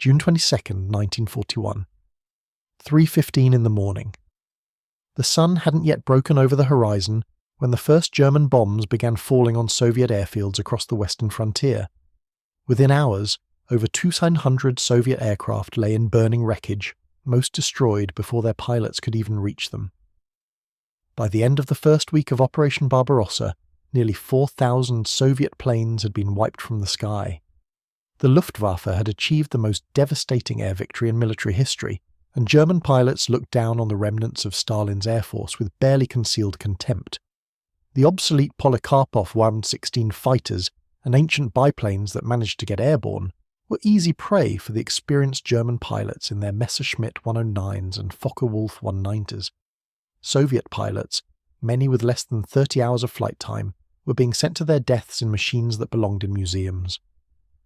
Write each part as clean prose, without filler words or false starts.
June 22, 1941. 3:15 in the morning. The sun hadn't yet broken over the horizon when the first German bombs began falling on Soviet airfields across the western frontier. Within hours, over 200 Soviet aircraft lay in burning wreckage, most destroyed before their pilots could even reach them. By the end of the first week of Operation Barbarossa, nearly 4,000 Soviet planes had been wiped from the sky. The Luftwaffe had achieved the most devastating air victory in military history, and German pilots looked down on the remnants of Stalin's air force with barely concealed contempt. The obsolete Polikarpov 116 fighters and ancient biplanes that managed to get airborne were easy prey for the experienced German pilots in their Messerschmitt 109s and Focke-Wulf 190s. Soviet pilots, many with less than 30 hours of flight time, were being sent to their deaths in machines that belonged in museums.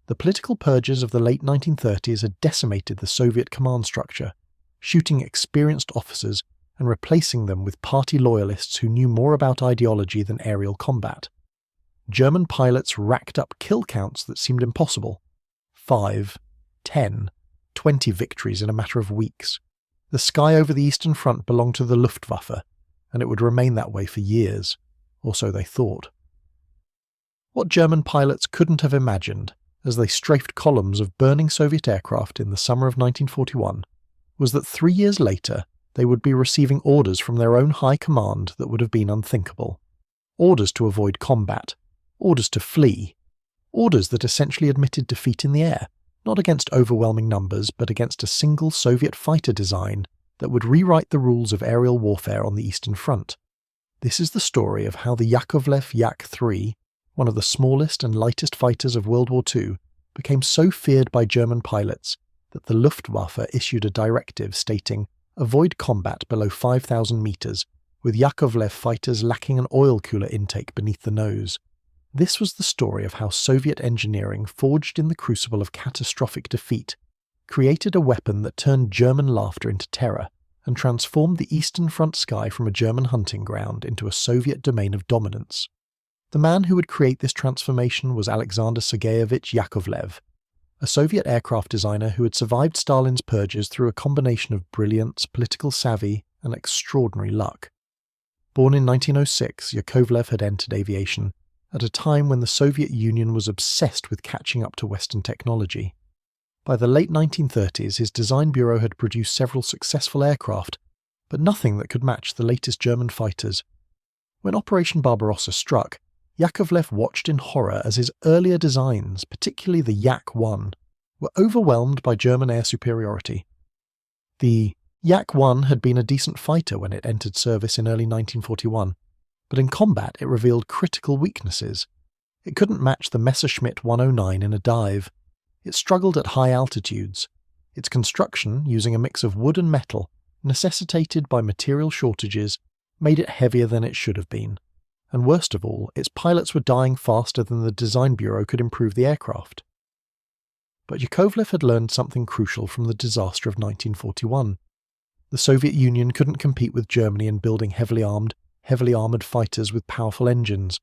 The political purges of the late 1930s had decimated the Soviet command structure, shooting experienced officers and replacing them with party loyalists who knew more about ideology than aerial combat. German pilots racked up kill counts that seemed impossible. 5, 10, 20 victories in a matter of weeks. The sky over the Eastern Front belonged to the Luftwaffe, and it would remain that way for years, or so they thought. What German pilots couldn't have imagined, as they strafed columns of burning Soviet aircraft in the summer of 1941, was that 3 years later they would be receiving orders from their own high command that would have been unthinkable. Orders to avoid combat, orders to flee, orders that essentially admitted defeat in the air, not against overwhelming numbers but against a single Soviet fighter design that would rewrite the rules of aerial warfare on the Eastern Front. This is the story of how the Yakovlev Yak-3, one of the smallest and lightest fighters of World War II, became so feared by German pilots that the Luftwaffe issued a directive stating, "Avoid combat below 5,000 meters, with Yakovlev fighters lacking an oil cooler intake beneath the nose." This was the story of how Soviet engineering, forged in the crucible of catastrophic defeat, created a weapon that turned German laughter into terror and transformed the Eastern Front sky from a German hunting ground into a Soviet domain of dominance. The man who would create this transformation was Alexander Sergeyevich Yakovlev, a Soviet aircraft designer who had survived Stalin's purges through a combination of brilliance, political savvy, and extraordinary luck. Born in 1906, Yakovlev had entered aviation at a time when the Soviet Union was obsessed with catching up to Western technology. By the late 1930s, his design bureau had produced several successful aircraft, but nothing that could match the latest German fighters. When Operation Barbarossa struck, Yakovlev watched in horror as his earlier designs, particularly the Yak-1, were overwhelmed by German air superiority. The Yak-1 had been a decent fighter when it entered service in early 1941, but in combat it revealed critical weaknesses. It couldn't match the Messerschmitt 109 in a dive. It struggled at high altitudes. Its construction, using a mix of wood and metal, necessitated by material shortages, made it heavier than it should have been. And worst of all, its pilots were dying faster than the design bureau could improve the aircraft. But Yakovlev had learned something crucial from the disaster of 1941. The Soviet Union couldn't compete with Germany in building heavily armoured fighters with powerful engines.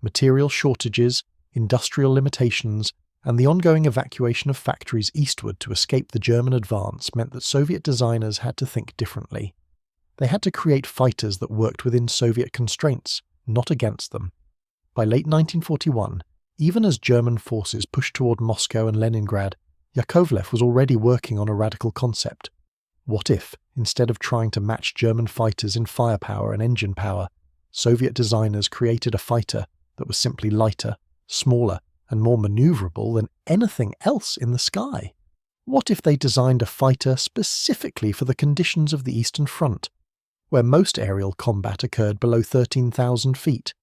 Material shortages, industrial limitations, and the ongoing evacuation of factories eastward to escape the German advance meant that Soviet designers had to think differently. They had to create fighters that worked within Soviet constraints, not against them. By late 1941, even as German forces pushed toward Moscow and Leningrad, Yakovlev was already working on a radical concept. What if, instead of trying to match German fighters in firepower and engine power, Soviet designers created a fighter that was simply lighter, smaller, and more maneuverable than anything else in the sky? What if they designed a fighter specifically for the conditions of the Eastern Front, where most aerial combat occurred below 13,000 feet,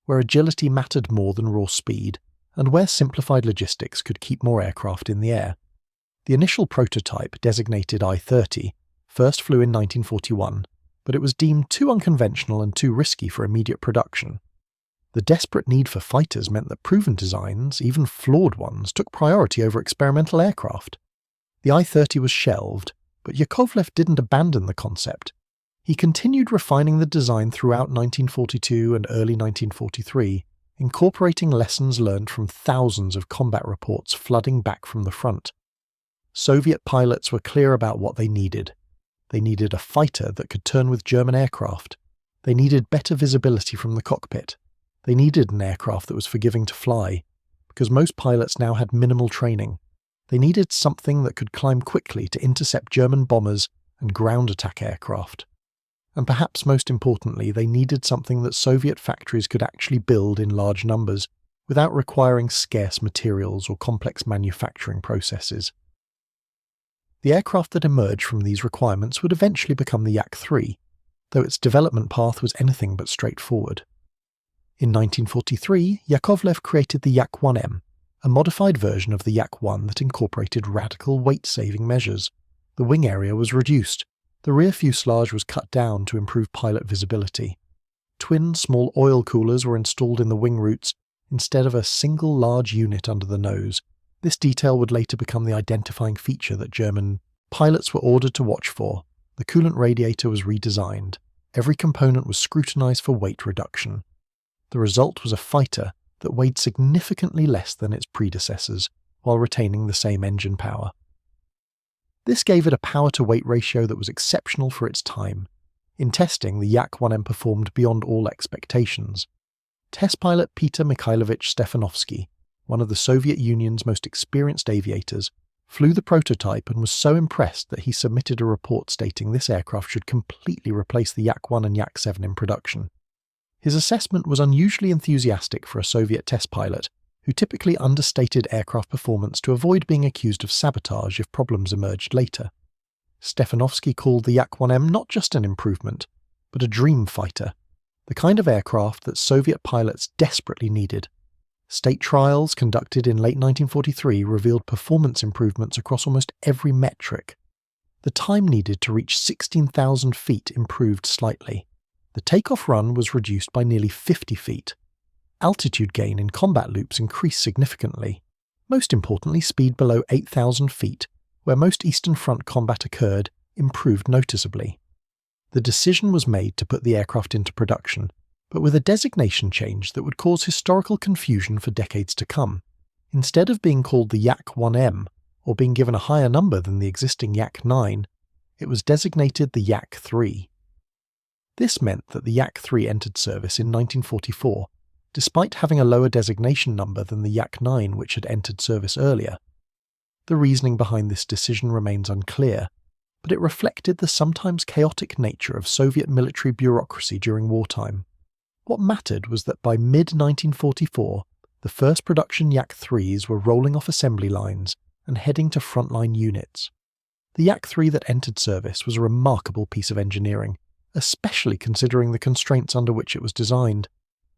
where agility mattered more than raw speed, and where simplified logistics could keep more aircraft in the air? The initial prototype, designated I-30, first flew in 1941, but it was deemed too unconventional and too risky for immediate production. The desperate need for fighters meant that proven designs, even flawed ones, took priority over experimental aircraft. The I-30 was shelved, but Yakovlev didn't abandon the concept. He continued refining the design throughout 1942 and early 1943, incorporating lessons learned from thousands of combat reports flooding back from the front. Soviet pilots were clear about what they needed. They needed a fighter that could turn with German aircraft. They needed better visibility from the cockpit. They needed an aircraft that was forgiving to fly, because most pilots now had minimal training. They needed something that could climb quickly to intercept German bombers and ground attack aircraft. And perhaps most importantly, they needed something that Soviet factories could actually build in large numbers without requiring scarce materials or complex manufacturing processes. The aircraft that emerged from these requirements would eventually become the Yak-3, though its development path was anything but straightforward. In 1943, Yakovlev created the Yak-1M, a modified version of the Yak-1 that incorporated radical weight-saving measures. The wing area was reduced. The rear fuselage was cut down to improve pilot visibility. Twin small oil coolers were installed in the wing roots instead of a single large unit under the nose. This detail would later become the identifying feature that German pilots were ordered to watch for. The coolant radiator was redesigned. Every component was scrutinized for weight reduction. The result was a fighter that weighed significantly less than its predecessors, while retaining the same engine power. This gave it a power-to-weight ratio that was exceptional for its time. In testing, the Yak-1M performed beyond all expectations. Test pilot Peter Mikhailovich Stefanovsky, one of the Soviet Union's most experienced aviators, flew the prototype and was so impressed that he submitted a report stating this aircraft should completely replace the Yak-1 and Yak-7 in production. His assessment was unusually enthusiastic for a Soviet test pilot, who typically understated aircraft performance to avoid being accused of sabotage if problems emerged later. Stefanovsky called the Yak-1M not just an improvement, but a dream fighter, the kind of aircraft that Soviet pilots desperately needed. State trials conducted in late 1943 revealed performance improvements across almost every metric. The time needed to reach 16,000 feet improved slightly. The takeoff run was reduced by nearly 50 feet. Altitude gain in combat loops increased significantly. Most importantly, speed below 8,000 feet, where most Eastern Front combat occurred, improved noticeably. The decision was made to put the aircraft into production, but with a designation change that would cause historical confusion for decades to come. Instead of being called the Yak-1M, or being given a higher number than the existing Yak-9, it was designated the Yak-3. This meant that the Yak-3 entered service in 1944, despite having a lower designation number than the Yak-9 which had entered service earlier. The reasoning behind this decision remains unclear, but it reflected the sometimes chaotic nature of Soviet military bureaucracy during wartime. What mattered was that by mid-1944, the first production Yak-3s were rolling off assembly lines and heading to frontline units. The Yak-3 that entered service was a remarkable piece of engineering, especially considering the constraints under which it was designed.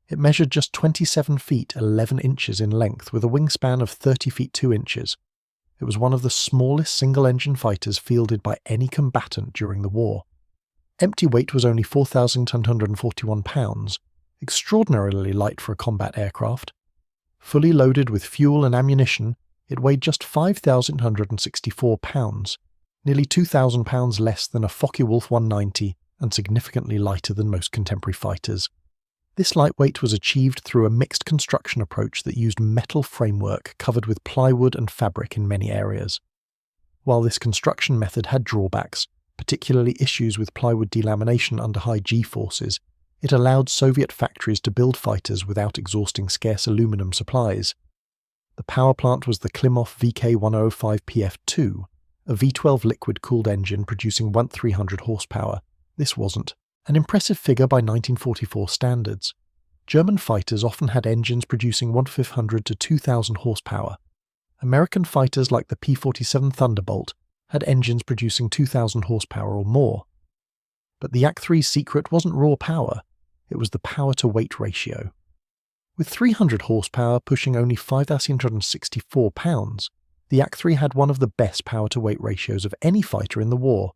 It measured just 27 feet 11 inches in length with a wingspan of 30 feet 2 inches. It was one of the smallest single-engine fighters fielded by any combatant during the war. Empty weight was only 4,141 pounds, extraordinarily light for a combat aircraft. Fully loaded with fuel and ammunition, it weighed just 5,164 pounds, nearly 2,000 pounds less than a Focke-Wulf 190 and significantly lighter than most contemporary fighters. This lightweight was achieved through a mixed construction approach that used metal framework covered with plywood and fabric in many areas. While this construction method had drawbacks, particularly issues with plywood delamination under high G-forces, it allowed Soviet factories to build fighters without exhausting scarce aluminum supplies. The power plant was the Klimov VK-105PF2, a V12 liquid-cooled engine producing 1,300 horsepower. This wasn't an impressive figure by 1944 standards. German fighters often had engines producing 1,500 to 2,000 horsepower. American fighters like the P-47 Thunderbolt had engines producing 2,000 horsepower or more. But the Yak-3's secret wasn't raw power, it was the power-to-weight ratio. With 300 horsepower pushing only 5,864 pounds, the Yak-3 had one of the best power-to-weight ratios of any fighter in the war.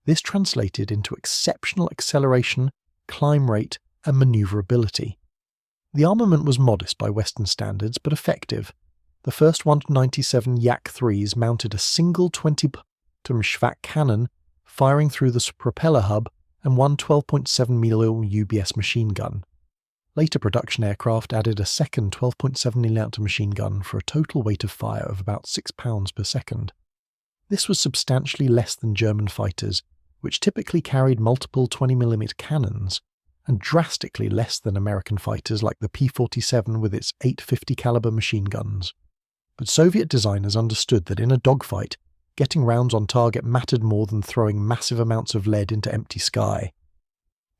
This translated into exceptional acceleration, climb rate, and maneuverability. The armament was modest by Western standards, but effective. The first 197 Yak-3s mounted a single 20-ton Schwack cannon, firing through the propeller hub, and one 12.7 mm UBS machine gun. Later production aircraft added a second 12.7 mm machine gun for a total weight of fire of about 6 pounds per second. This was substantially less than German fighters, which typically carried multiple 20mm cannons, and drastically less than American fighters like the P-47 with its 850 caliber machine guns. But Soviet designers understood that in a dogfight, getting rounds on target mattered more than throwing massive amounts of lead into empty sky.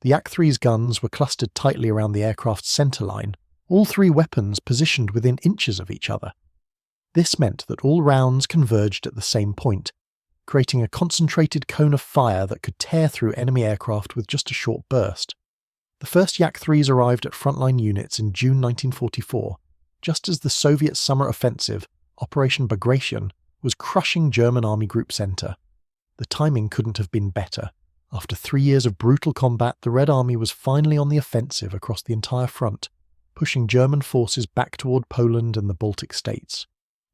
The Yak-3's guns were clustered tightly around the aircraft's centerline, all three weapons positioned within inches of each other. This meant that all rounds converged at the same point, creating a concentrated cone of fire that could tear through enemy aircraft with just a short burst. The first Yak-3s arrived at frontline units in June 1944, just as the Soviet summer offensive, Operation Bagration, was crushing German Army Group Center. The timing couldn't have been better. After 3 years of brutal combat, the Red Army was finally on the offensive across the entire front, pushing German forces back toward Poland and the Baltic states.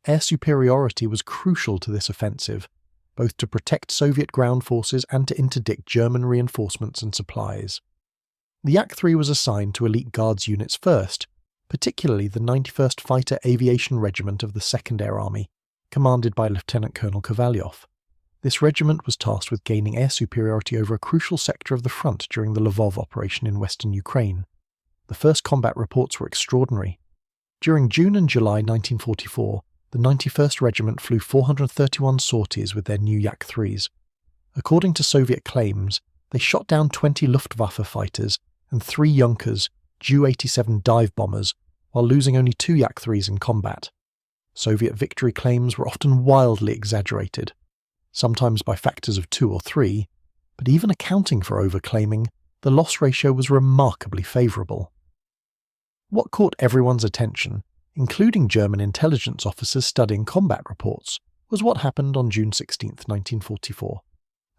Air superiority was crucial to this offensive, both to protect Soviet ground forces and to interdict German reinforcements and supplies. The Yak-3 was assigned to elite guards units first, particularly the 91st Fighter Aviation Regiment of the 2nd Air Army, commanded by Lieutenant Colonel Kovalyov. This regiment was tasked with gaining air superiority over a crucial sector of the front during the Lvov operation in western Ukraine. The first combat reports were extraordinary. During June and July 1944, the 91st Regiment flew 431 sorties with their new Yak-3s. According to Soviet claims, they shot down 20 Luftwaffe fighters and 3 Junkers, Ju-87 dive bombers, while losing only 2 Yak-3s in combat. Soviet victory claims were often wildly exaggerated, sometimes by factors of 2 or 3, but even accounting for overclaiming, the loss ratio was remarkably favourable. What caught everyone's attention, including German intelligence officers studying combat reports, was what happened on June 16, 1944.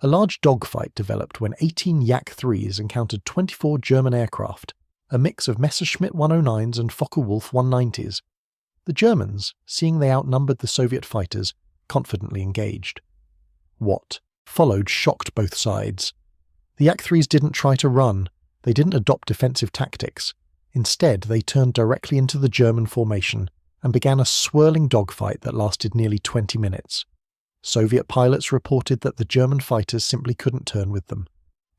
A large dogfight developed when 18 Yak-3s encountered 24 German aircraft, a mix of Messerschmitt 109s and Focke-Wulf 190s. The Germans, seeing they outnumbered the Soviet fighters, confidently engaged. What followed shocked both sides. The Yak-3s didn't try to run, they didn't adopt defensive tactics. Instead, they turned directly into the German formation and began a swirling dogfight that lasted nearly 20 minutes. Soviet pilots reported that the German fighters simply couldn't turn with them.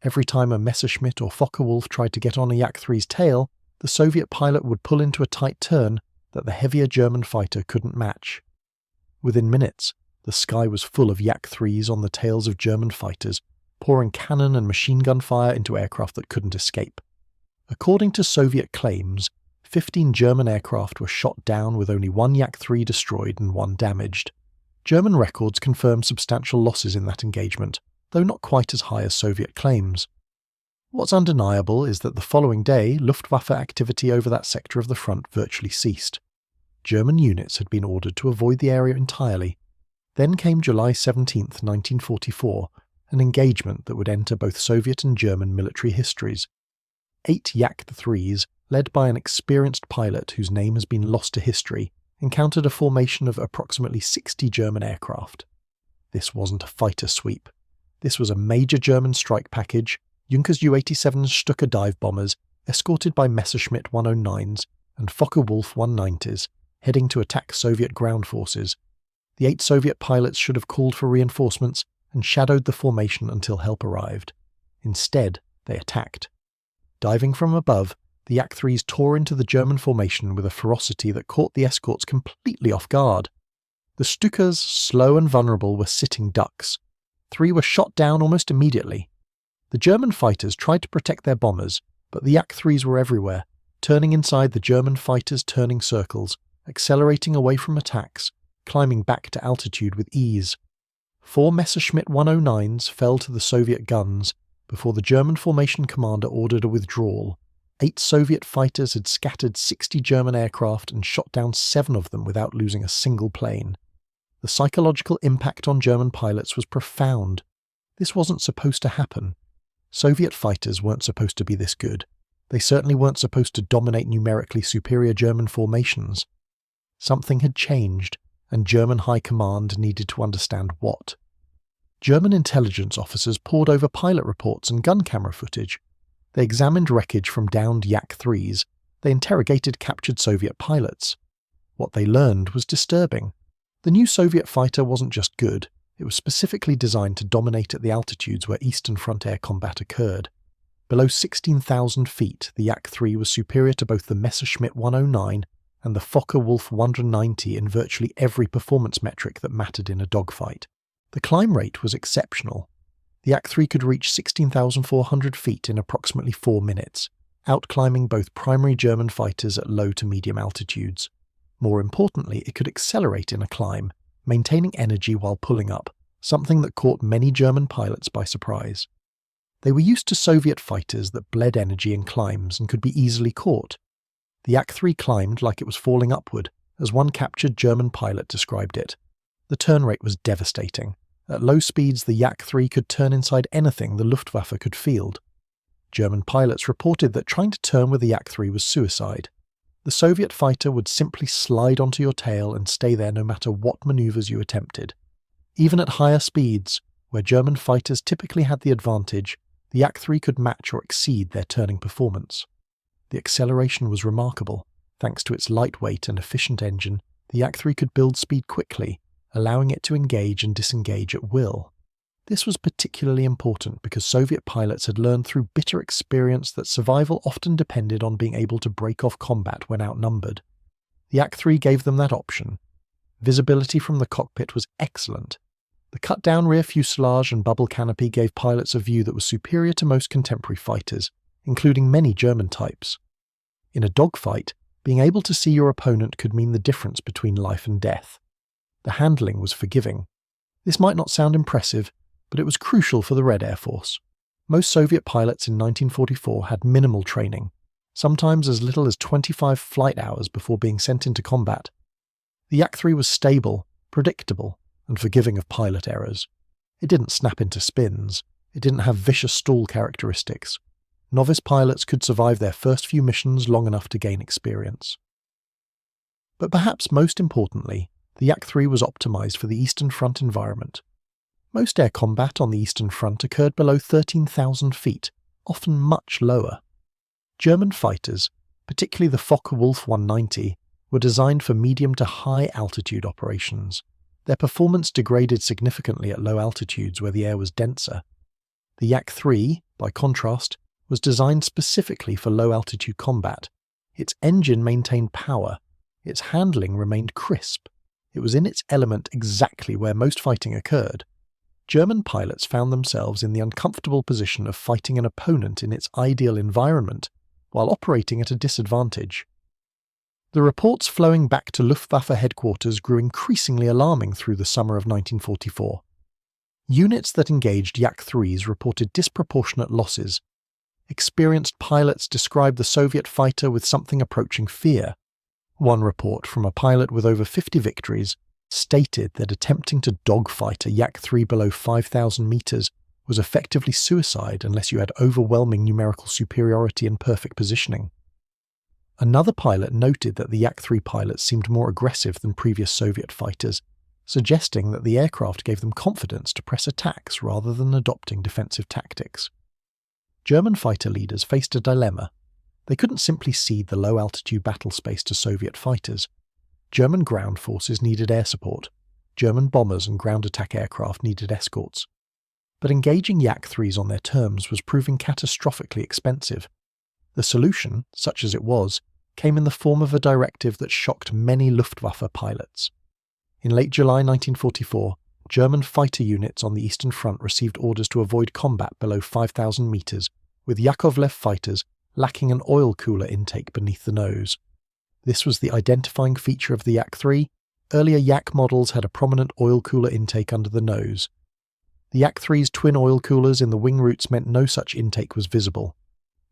Every time a Messerschmitt or Focke-Wulf tried to get on a Yak-3's tail, the Soviet pilot would pull into a tight turn that the heavier German fighter couldn't match. Within minutes, the sky was full of Yak-3s on the tails of German fighters, pouring cannon and machine gun fire into aircraft that couldn't escape. According to Soviet claims, 15 German aircraft were shot down with only 1 Yak-3 destroyed and 1 damaged. German records confirm substantial losses in that engagement, though not quite as high as Soviet claims. What's undeniable is that the following day, Luftwaffe activity over that sector of the front virtually ceased. German units had been ordered to avoid the area entirely. Then came July 17, 1944, an engagement that would enter both Soviet and German military histories. 8 Yak-3s, led by an experienced pilot whose name has been lost to history, encountered a formation of approximately 60 German aircraft. This wasn't a fighter sweep. This was a major German strike package, Junkers Ju-87 Stuka dive bombers, escorted by Messerschmitt 109s and Focke-Wulf 190s, heading to attack Soviet ground forces. The 8 Soviet pilots should have called for reinforcements and shadowed the formation until help arrived. Instead, they attacked. Diving from above, the Yak-3s tore into the German formation with a ferocity that caught the escorts completely off guard. The Stukas, slow and vulnerable, were sitting ducks. 3 were shot down almost immediately. The German fighters tried to protect their bombers, but the Yak-3s were everywhere, turning inside the German fighters' turning circles, accelerating away from attacks, climbing back to altitude with ease. 4 Messerschmitt 109s fell to the Soviet guns before the German formation commander ordered a withdrawal. 8 Soviet fighters had scattered 60 German aircraft and shot down 7 of them without losing a single plane. The psychological impact on German pilots was profound. This wasn't supposed to happen. Soviet fighters weren't supposed to be this good. They certainly weren't supposed to dominate numerically superior German formations. Something had changed, and German high command needed to understand what. German intelligence officers pored over pilot reports and gun camera footage. They examined wreckage from downed Yak-3s. They interrogated captured Soviet pilots. What they learned was disturbing. The new Soviet fighter wasn't just good, It was specifically designed to dominate at the altitudes where Eastern Front air combat occurred. Below 16,000 feet, the Yak-3 was superior to both the Messerschmitt 109 and the Focke-Wulf 190 in virtually every performance metric that mattered in a dogfight. The climb rate was exceptional. The Yak-3 could reach 16,400 feet in approximately 4 minutes, outclimbing both primary German fighters at low to medium altitudes. More importantly, it could accelerate in a climb, maintaining energy while pulling up, something that caught many German pilots by surprise. They were used to Soviet fighters that bled energy in climbs and could be easily caught. The Yak-3 climbed like it was falling upward, as one captured German pilot described it. The turn rate was devastating. At low speeds, the Yak-3 could turn inside anything the Luftwaffe could field. German pilots reported that trying to turn with the Yak-3 was suicide. The Soviet fighter would simply slide onto your tail and stay there no matter what maneuvers you attempted. Even at higher speeds, where German fighters typically had the advantage, the Yak-3 could match or exceed their turning performance. The acceleration was remarkable. Thanks to its lightweight and efficient engine, the Yak-3 could build speed quickly, allowing it to engage and disengage at will. This was particularly important because Soviet pilots had learned through bitter experience that survival often depended on being able to break off combat when outnumbered. The Yak-3 gave them that option. Visibility from the cockpit was excellent. The cut-down rear fuselage and bubble canopy gave pilots a view that was superior to most contemporary fighters, including many German types. In a dogfight, being able to see your opponent could mean the difference between life and death. The handling was forgiving. This might not sound impressive, but it was crucial for the Red Air Force. Most Soviet pilots in 1944 had minimal training, sometimes as little as 25 flight hours before being sent into combat. The Yak-3 was stable, predictable, and forgiving of pilot errors. It didn't snap into spins. It didn't have vicious stall characteristics. Novice pilots could survive their first few missions long enough to gain experience. But perhaps most importantly, the Yak-3 was optimized for the Eastern Front environment. Most air combat on the Eastern Front occurred below 13,000 feet, often much lower. German fighters, particularly the Focke-Wulf 190, were designed for medium to high altitude operations. Their performance degraded significantly at low altitudes where the air was denser. The Yak-3, by contrast, was designed specifically for low-altitude combat. Its engine maintained power. Its handling remained crisp. It was in its element exactly where most fighting occurred. German pilots found themselves in the uncomfortable position of fighting an opponent in its ideal environment, while operating at a disadvantage. The reports flowing back to Luftwaffe headquarters grew increasingly alarming through the summer of 1944. Units that engaged Yak-3s reported disproportionate losses. Experienced pilots described the Soviet fighter with something approaching fear. One report from a pilot with over 50 victories stated that attempting to dogfight a Yak-3 below 5,000 meters was effectively suicide unless you had overwhelming numerical superiority and perfect positioning. Another pilot noted that the Yak-3 pilots seemed more aggressive than previous Soviet fighters, suggesting that the aircraft gave them confidence to press attacks rather than adopting defensive tactics. German fighter leaders faced a dilemma. They couldn't simply cede the low-altitude battle space to Soviet fighters. German ground forces needed air support. German bombers and ground attack aircraft needed escorts. But engaging Yak-3s on their terms was proving catastrophically expensive. The solution, such as it was, came in the form of a directive that shocked many Luftwaffe pilots. In late July 1944, German fighter units on the Eastern Front received orders to avoid combat below 5,000 meters, with Yakovlev fighters lacking an oil cooler intake beneath the nose. This was the identifying feature of the Yak-3. Earlier Yak models had a prominent oil cooler intake under the nose. The Yak-3's twin oil coolers in the wing roots meant no such intake was visible.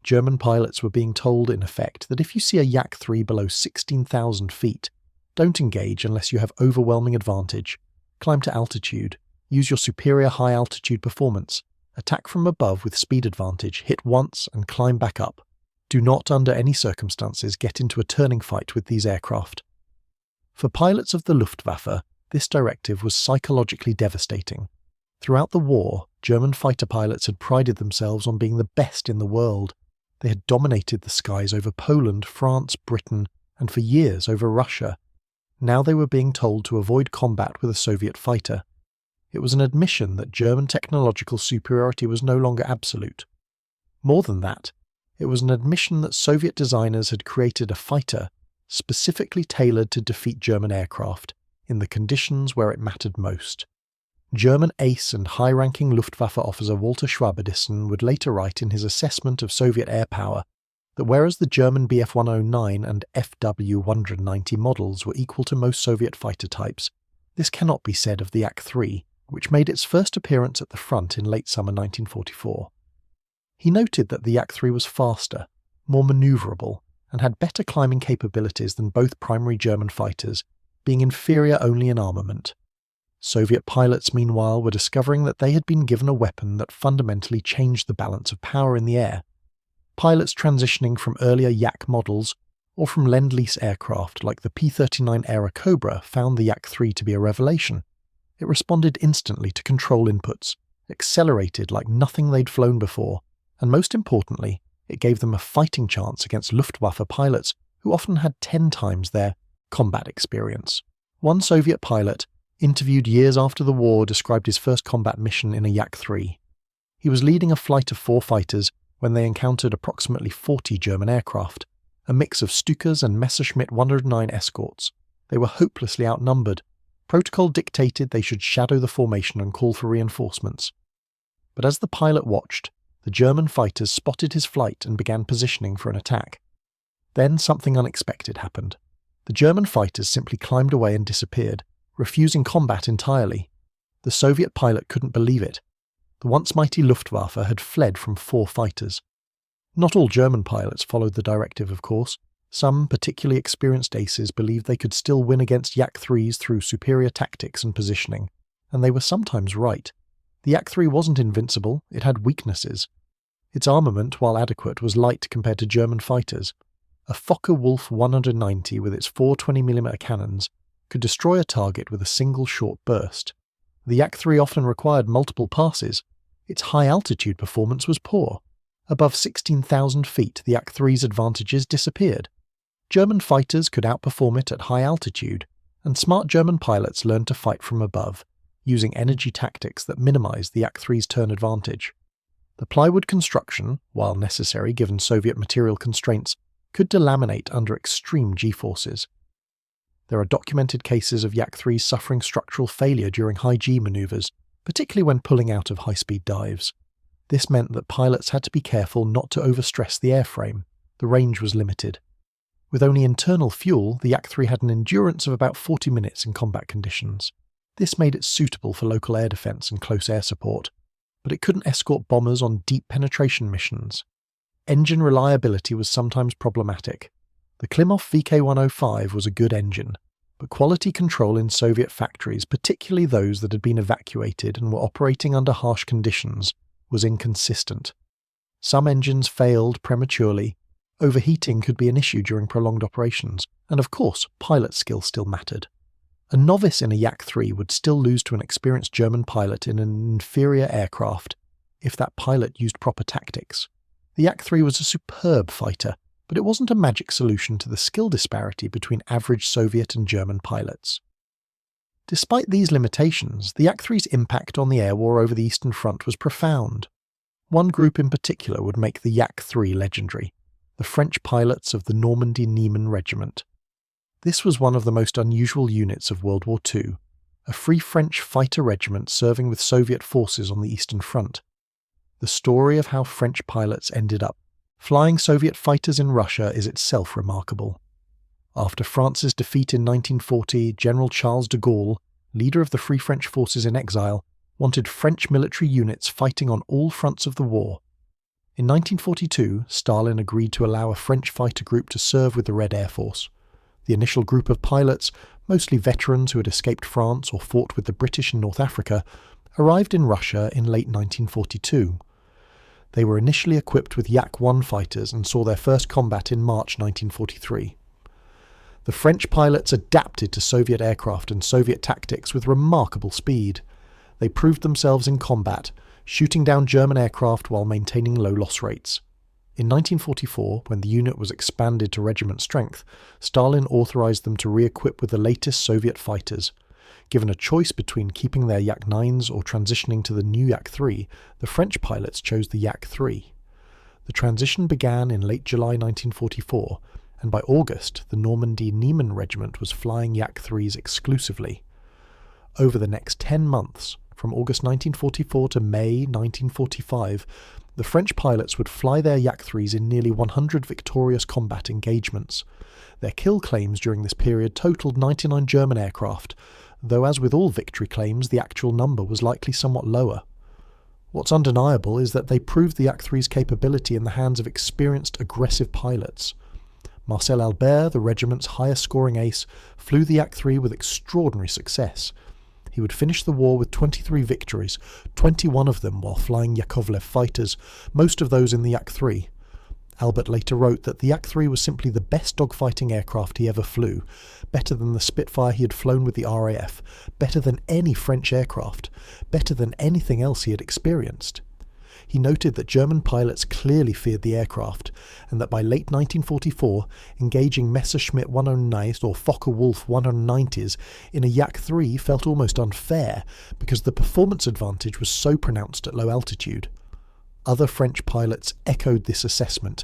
German pilots were being told, in effect, that if you see a Yak-3 below 16,000 feet, don't engage unless you have overwhelming advantage. Climb to altitude, use your superior high-altitude performance, attack from above with speed advantage, hit once and climb back up. Do not, under any circumstances, get into a turning fight with these aircraft. For pilots of the Luftwaffe, this directive was psychologically devastating. Throughout the war, German fighter pilots had prided themselves on being the best in the world. They had dominated the skies over Poland, France, Britain, and for years over Russia. Now they were being told to avoid combat with a Soviet fighter. it was an admission that German technological superiority was no longer absolute. More than that, it was an admission that Soviet designers had created a fighter specifically tailored to defeat German aircraft in the conditions where it mattered most. German ace and high-ranking Luftwaffe officer Walter Schwabedissen would later write in his assessment of Soviet air power that whereas the German Bf-109 and Fw-190 models were equal to most Soviet fighter types, this cannot be said of the Yak-3, which made its first appearance at the front in late summer 1944. He noted that the Yak-3 was faster, more manoeuvrable, and had better climbing capabilities than both primary German fighters, being inferior only in armament. Soviet pilots, meanwhile, were discovering that they had been given a weapon that fundamentally changed the balance of power in the air. Pilots transitioning from earlier Yak models or from Lend-Lease aircraft like the P-39 Cobra found the Yak-3 to be a revelation. It responded instantly to control inputs, accelerated like nothing they'd flown before, and most importantly, it gave them a fighting chance against Luftwaffe pilots who often had 10 times their combat experience. One Soviet pilot, interviewed years after the war, described his first combat mission in a Yak-3. He was leading a flight of 4 fighters when they encountered approximately 40 German aircraft, a mix of Stukas and Messerschmitt 109 escorts. They were hopelessly outnumbered. Protocol dictated they should shadow the formation and call for reinforcements. But as the pilot watched, the German fighters spotted his flight and began positioning for an attack. Then something unexpected happened. The German fighters simply climbed away and disappeared, refusing combat entirely. The Soviet pilot couldn't believe it. The once mighty Luftwaffe had fled from 4 fighters. Not all German pilots followed the directive, of course. Some particularly experienced aces believed they could still win against Yak-3s through superior tactics and positioning, and they were sometimes right. The Yak-3 wasn't invincible, it had weaknesses. Its armament, while adequate, was light compared to German fighters. A Focke-Wulf 190 with its 4 20mm cannons could destroy a target with a single short burst. The Yak-3 often required multiple passes. Its high-altitude performance was poor. Above 16,000 feet, the Yak-3's advantages disappeared. German fighters could outperform it at high altitude, and smart German pilots learned to fight from above, using energy tactics that minimized the Yak-3's turn advantage. The plywood construction, while necessary given Soviet material constraints, could delaminate under extreme G-forces. There are documented cases of Yak-3s suffering structural failure during high-G maneuvers, particularly when pulling out of high-speed dives. This meant that pilots had to be careful not to overstress the airframe. The range was limited. With only internal fuel, the Yak-3 had an endurance of about 40 minutes in combat conditions. This made it suitable for local air defense and close air support, but it couldn't escort bombers on deep penetration missions. Engine reliability was sometimes problematic. The Klimov VK-105 was a good engine, but quality control in Soviet factories, particularly those that had been evacuated and were operating under harsh conditions, was inconsistent. Some engines failed prematurely, overheating could be an issue during prolonged operations, and of course, pilot skill still mattered. A novice in a Yak-3 would still lose to an experienced German pilot in an inferior aircraft if that pilot used proper tactics. The Yak-3 was a superb fighter, but it wasn't a magic solution to the skill disparity between average Soviet and German pilots. Despite these limitations, the Yak-3's impact on the air war over the Eastern Front was profound. One group in particular would make the Yak-3 legendary: the French pilots of the Normandy Niemen Regiment. This was one of the most unusual units of World War II, a Free French fighter regiment serving with Soviet forces on the Eastern Front. The story of how French pilots ended up flying Soviet fighters in Russia is itself remarkable. After France's defeat in 1940, General Charles de Gaulle, leader of the Free French forces in exile, wanted French military units fighting on all fronts of the war. In 1942, Stalin agreed to allow a French fighter group to serve with the Red Air Force. The initial group of pilots, mostly veterans who had escaped France or fought with the British in North Africa, arrived in Russia in late 1942. They were initially equipped with Yak-1 fighters and saw their first combat in March 1943. The French pilots adapted to Soviet aircraft and Soviet tactics with remarkable speed. They proved themselves in combat, shooting down German aircraft while maintaining low loss rates. In 1944, when the unit was expanded to regiment strength, Stalin authorized them to re-equip with the latest Soviet fighters, Given a choice between keeping their Yak-9s or transitioning to the new Yak-3, the French pilots chose the Yak-3. The transition began in late July 1944, and by August, the Normandy Niemen Regiment was flying Yak-3s exclusively. Over the next 10 months, from August 1944 to May 1945, the French pilots would fly their Yak-3s in nearly 100 victorious combat engagements. Their kill claims during this period totalled 99 German aircraft, though as with all victory claims, the actual number was likely somewhat lower. What's undeniable is that they proved the Yak-3's capability in the hands of experienced, aggressive pilots. Marcel Albert, the regiment's highest-scoring ace, flew the Yak-3 with extraordinary success. He would finish the war with 23 victories, 21 of them while flying Yakovlev fighters, most of those in the Yak-3. Albert later wrote that the Yak-3 was simply the best dogfighting aircraft he ever flew, better than the Spitfire he had flown with the RAF, better than any French aircraft, better than anything else he had experienced. He noted that German pilots clearly feared the aircraft, and that by late 1944, engaging Messerschmitt 109s or Focke-Wulf 190s in a Yak-3 felt almost unfair, because the performance advantage was so pronounced at low altitude. Other French pilots echoed this assessment.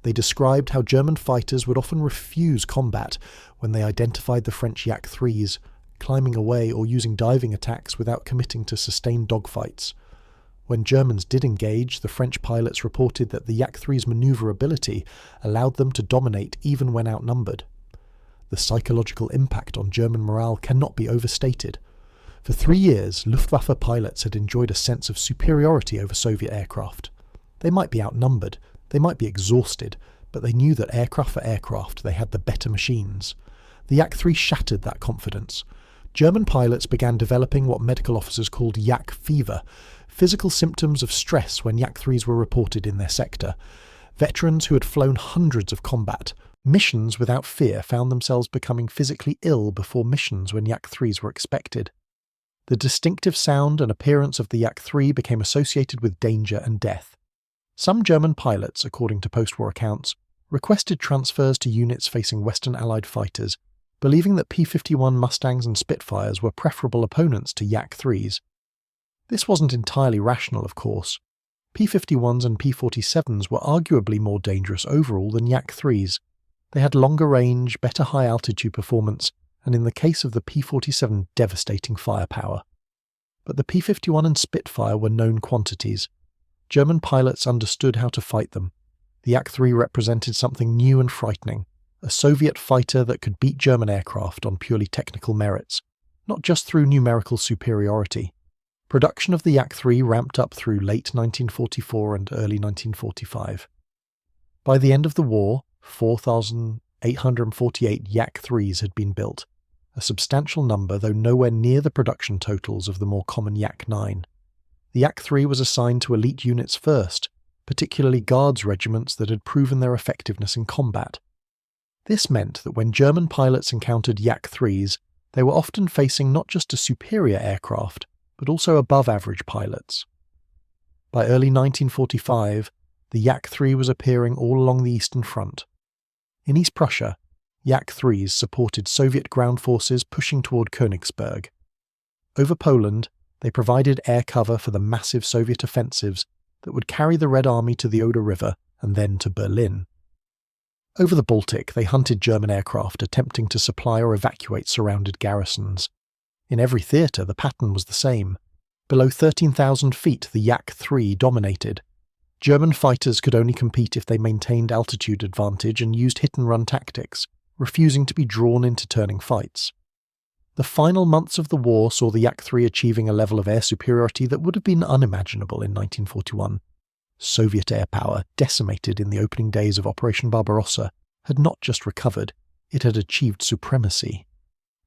They described how German fighters would often refuse combat when they identified the French Yak-3s, climbing away or using diving attacks without committing to sustained dogfights. When Germans did engage, the French pilots reported that the Yak-3's maneuverability allowed them to dominate even when outnumbered. The psychological impact on German morale cannot be overstated. For 3 years, Luftwaffe pilots had enjoyed a sense of superiority over Soviet aircraft. They might be outnumbered, they might be exhausted, but they knew that aircraft for aircraft they had the better machines. The Yak-3 shattered that confidence. German pilots began developing what medical officers called Yak fever, physical symptoms of stress when Yak-3s were reported in their sector. Veterans who had flown hundreds of combat missions without fear found themselves becoming physically ill before missions when Yak-3s were expected. The distinctive sound and appearance of the Yak-3 became associated with danger and death. Some German pilots, according to post-war accounts, requested transfers to units facing Western Allied fighters, believing that P-51 Mustangs and Spitfires were preferable opponents to Yak-3s. This wasn't entirely rational, of course. P-51s and P-47s were arguably more dangerous overall than Yak-3s. They had longer range, better high-altitude performance, and in the case of the P-47, devastating firepower. But the P-51 and Spitfire were known quantities. German pilots understood how to fight them. The Yak-3 represented something new and frightening, a Soviet fighter that could beat German aircraft on purely technical merits, not just through numerical superiority. Production of the Yak-3 ramped up through late 1944 and early 1945. By the end of the war, 4,848 Yak-3s had been built, a substantial number though nowhere near the production totals of the more common Yak-9. The Yak-3 was assigned to elite units first, particularly Guards regiments that had proven their effectiveness in combat. This meant that when German pilots encountered Yak-3s, they were often facing not just a superior aircraft, but also above-average pilots. By early 1945, the Yak-3 was appearing all along the Eastern Front. In East Prussia, Yak-3s supported Soviet ground forces pushing toward Königsberg. Over Poland, they provided air cover for the massive Soviet offensives that would carry the Red Army to the Oder River and then to Berlin. Over the Baltic, they hunted German aircraft attempting to supply or evacuate surrounded garrisons. In every theatre, the pattern was the same. Below 13,000 feet, the Yak-3 dominated. German fighters could only compete if they maintained altitude advantage and used hit-and-run tactics, refusing to be drawn into turning fights. The final months of the war saw the Yak-3 achieving a level of air superiority that would have been unimaginable in 1941. Soviet air power, decimated in the opening days of Operation Barbarossa, had not just recovered, it had achieved supremacy.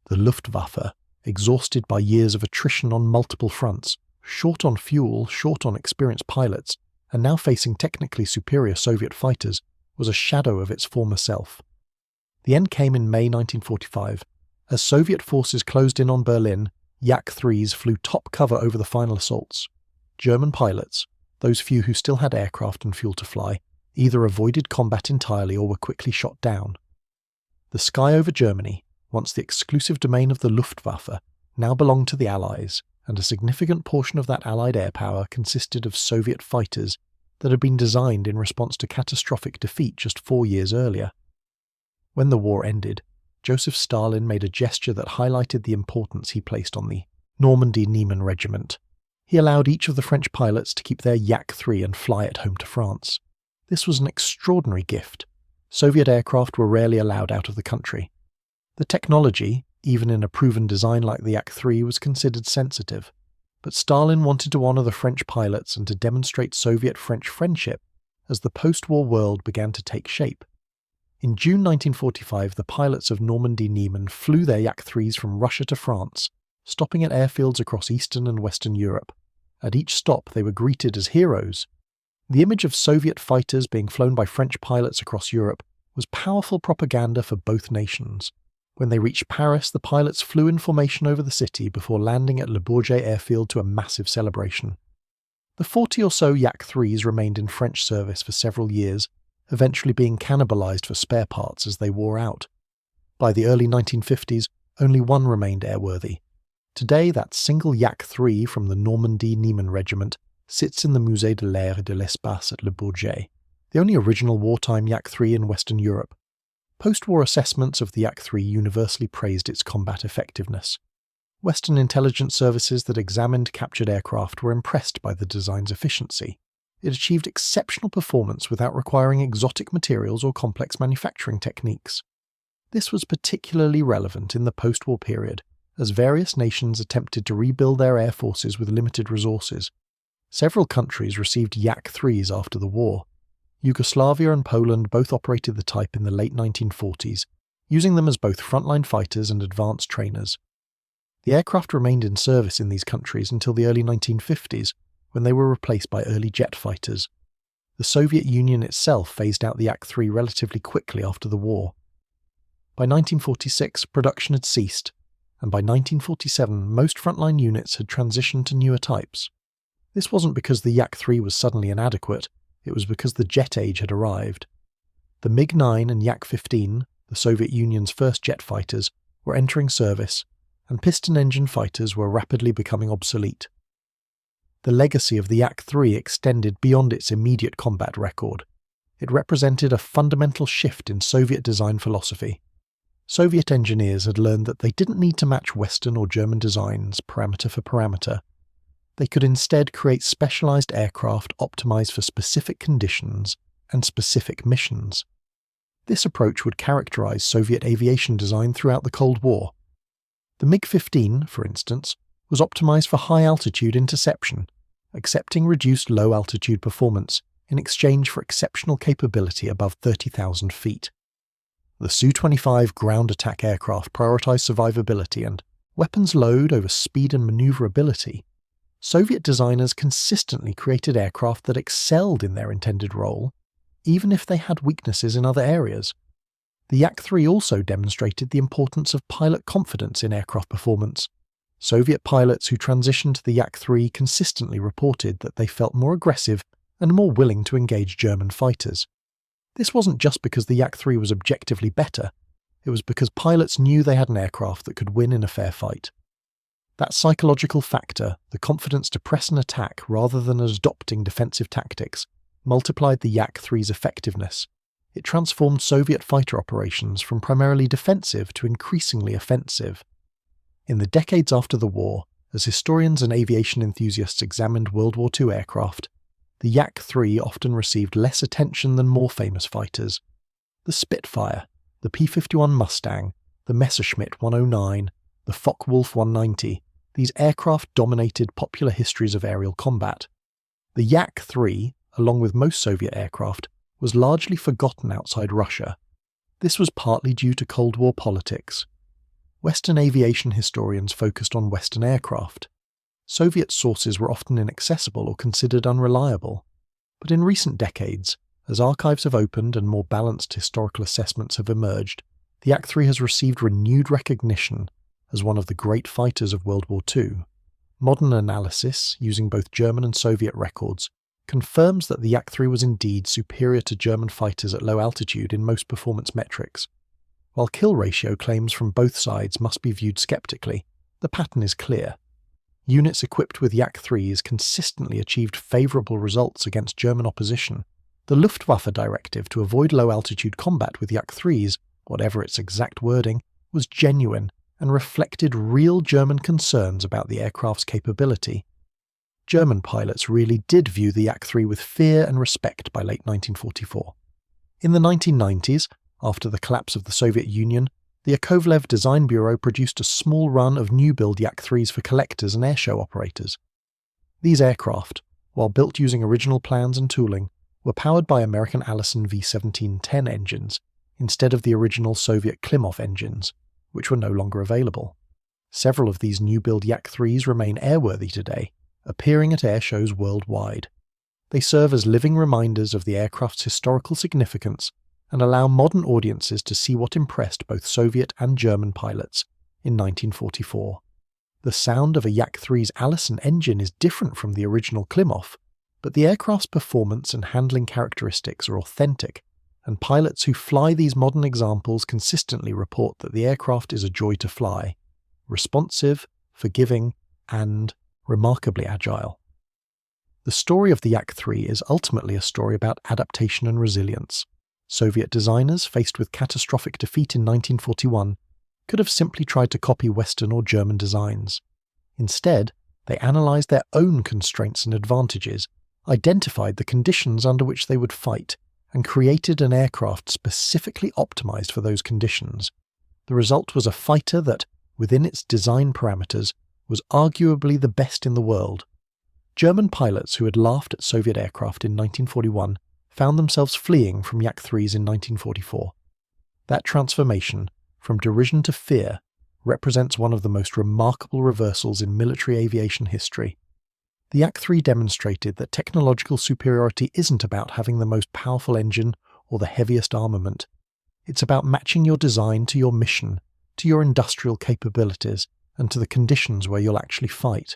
The Luftwaffe, exhausted by years of attrition on multiple fronts, short on fuel, short on experienced pilots, and now facing technically superior Soviet fighters, was a shadow of its former self. The end came in May 1945. As Soviet forces closed in on Berlin, Yak-3s flew top cover over the final assaults. German pilots, those few who still had aircraft and fuel to fly, either avoided combat entirely or were quickly shot down. The sky over Germany, once the exclusive domain of the Luftwaffe, now belonged to the Allies, and a significant portion of that Allied air power consisted of Soviet fighters that had been designed in response to catastrophic defeat just 4 years earlier. When the war ended, Joseph Stalin made a gesture that highlighted the importance he placed on the Normandy Niemen Regiment. He allowed each of the French pilots to keep their Yak-3 and fly it home to France. This was an extraordinary gift. Soviet aircraft were rarely allowed out of the country. The technology, even in a proven design like the Yak-3, was considered sensitive, but Stalin wanted to honour the French pilots and to demonstrate Soviet-French friendship as the post-war world began to take shape. In June 1945, the pilots of Normandy Niemen flew their Yak-3s from Russia to France, stopping at airfields across Eastern and Western Europe. At each stop, they were greeted as heroes. The image of Soviet fighters being flown by French pilots across Europe was powerful propaganda for both nations. When they reached Paris, the pilots flew in formation over the city before landing at Le Bourget airfield to a massive celebration. The 40 or so Yak-3s remained in French service for several years, eventually being cannibalized for spare parts as they wore out. By the early 1950s, only one remained airworthy. Today, that single Yak-3 from the Normandy Niemen Regiment sits in the Musée de l'Air et de l'Espace at Le Bourget, the only original wartime Yak-3 in Western Europe. Post-war assessments of the Yak-3 universally praised its combat effectiveness. Western intelligence services that examined captured aircraft were impressed by the design's efficiency. It achieved exceptional performance without requiring exotic materials or complex manufacturing techniques. This was particularly relevant in the post-war period, as various nations attempted to rebuild their air forces with limited resources. Several countries received Yak-3s after the war. Yugoslavia and Poland both operated the type in the late 1940s, using them as both frontline fighters and advanced trainers. The aircraft remained in service in these countries until the early 1950s, when they were replaced by early jet fighters. The Soviet Union itself phased out the Yak-3 relatively quickly after the war. By 1946, production had ceased, and by 1947, most frontline units had transitioned to newer types. This wasn't because the Yak-3 was suddenly inadequate, it was because the jet age had arrived. The MiG-9 and Yak-15, the Soviet Union's first jet fighters, were entering service, and piston-engine fighters were rapidly becoming obsolete. The legacy of the Yak-3 extended beyond its immediate combat record. It represented a fundamental shift in Soviet design philosophy. Soviet engineers had learned that they didn't need to match Western or German designs parameter for parameter. They could instead create specialized aircraft optimized for specific conditions and specific missions. This approach would characterize Soviet aviation design throughout the Cold War. The MiG-15, for instance, was optimized for high-altitude interception, accepting reduced low-altitude performance in exchange for exceptional capability above 30,000 feet. The Su-25 ground attack aircraft prioritized survivability and weapons load over speed and maneuverability. Soviet designers consistently created aircraft that excelled in their intended role, even if they had weaknesses in other areas. The Yak-3 also demonstrated the importance of pilot confidence in aircraft performance. Soviet pilots who transitioned to the Yak-3 consistently reported that they felt more aggressive and more willing to engage German fighters. This wasn't just because the Yak-3 was objectively better, it was because pilots knew they had an aircraft that could win in a fair fight. That psychological factor, the confidence to press an attack rather than adopting defensive tactics, multiplied the Yak-3's effectiveness. It transformed Soviet fighter operations from primarily defensive to increasingly offensive. In the decades after the war, as historians and aviation enthusiasts examined World War II aircraft, the Yak-3 often received less attention than more famous fighters. The Spitfire, the P-51 Mustang, the Messerschmitt 109, the Focke-Wulf 190, these aircraft dominated popular histories of aerial combat. The Yak-3, along with most Soviet aircraft, was largely forgotten outside Russia. This was partly due to Cold War politics. Western aviation historians focused on Western aircraft. Soviet sources were often inaccessible or considered unreliable. But in recent decades, as archives have opened and more balanced historical assessments have emerged, the Yak-3 has received renewed recognition as one of the great fighters of World War II. Modern analysis, using both German and Soviet records, confirms that the Yak-3 was indeed superior to German fighters at low altitude in most performance metrics. While kill ratio claims from both sides must be viewed skeptically, The pattern is clear. Units equipped with Yak-3s consistently achieved favourable results against German opposition. The Luftwaffe directive to avoid low-altitude combat with Yak-3s, whatever its exact wording, was genuine and reflected real German concerns about the aircraft's capability. German pilots really did view the Yak-3 with fear and respect by late 1944. In the 1990s, after the collapse of the Soviet Union, the Yakovlev Design Bureau produced a small run of new-build Yak-3s for collectors and airshow operators. These aircraft, while built using original plans and tooling, were powered by American Allison V-1710 engines, instead of the original Soviet Klimov engines, which were no longer available. Several of these new-build Yak-3s remain airworthy today, appearing at airshows worldwide. They serve as living reminders of the aircraft's historical significance and allow modern audiences to see what impressed both Soviet and German pilots in 1944. The sound of a Yak-3's Allison engine is different from the original Klimov, but the aircraft's performance and handling characteristics are authentic, and pilots who fly these modern examples consistently report that the aircraft is a joy to fly, responsive, forgiving, and remarkably agile. The story of the Yak-3 is ultimately a story about adaptation and resilience. Soviet designers, faced with catastrophic defeat in 1941, could have simply tried to copy Western or German designs. Instead, they analysed their own constraints and advantages, identified the conditions under which they would fight, and created an aircraft specifically optimised for those conditions. The result was a fighter that, within its design parameters, was arguably the best in the world. German pilots who had laughed at Soviet aircraft in 1941 found themselves fleeing from Yak-3s in 1944. That transformation, from derision to fear, represents one of the most remarkable reversals in military aviation history. The Yak-3 demonstrated that technological superiority isn't about having the most powerful engine or the heaviest armament. It's about matching your design to your mission, to your industrial capabilities, and to the conditions where you'll actually fight.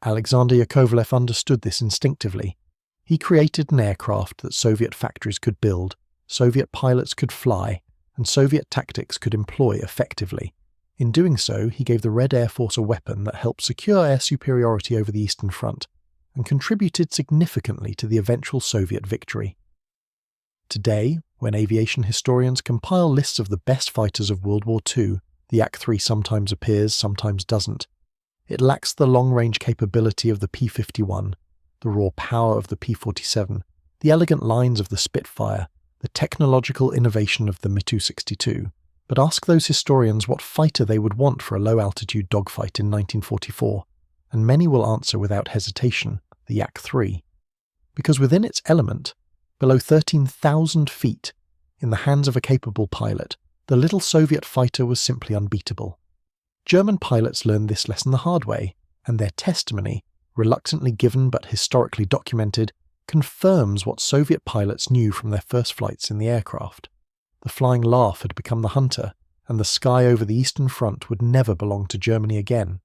Alexander Yakovlev understood this instinctively. He created an aircraft that Soviet factories could build, Soviet pilots could fly, and Soviet tactics could employ effectively. In doing so, he gave the Red Air Force a weapon that helped secure air superiority over the Eastern Front, and contributed significantly to the eventual Soviet victory. Today, when aviation historians compile lists of the best fighters of World War II, the Yak-3 sometimes appears, sometimes doesn't. It lacks the long-range capability of the P-51, the raw power of the P-47, the elegant lines of the Spitfire, the technological innovation of the Mi-62. But ask those historians what fighter they would want for a low-altitude dogfight in 1944, and many will answer without hesitation, the Yak-3. Because within its element, below 13,000 feet, in the hands of a capable pilot, the little Soviet fighter was simply unbeatable. German pilots learned this lesson the hard way, and their testimony, reluctantly given but historically documented, confirms what Soviet pilots knew from their first flights in the aircraft. The flying laugh had become the hunter, and the sky over the Eastern Front would never belong to Germany again.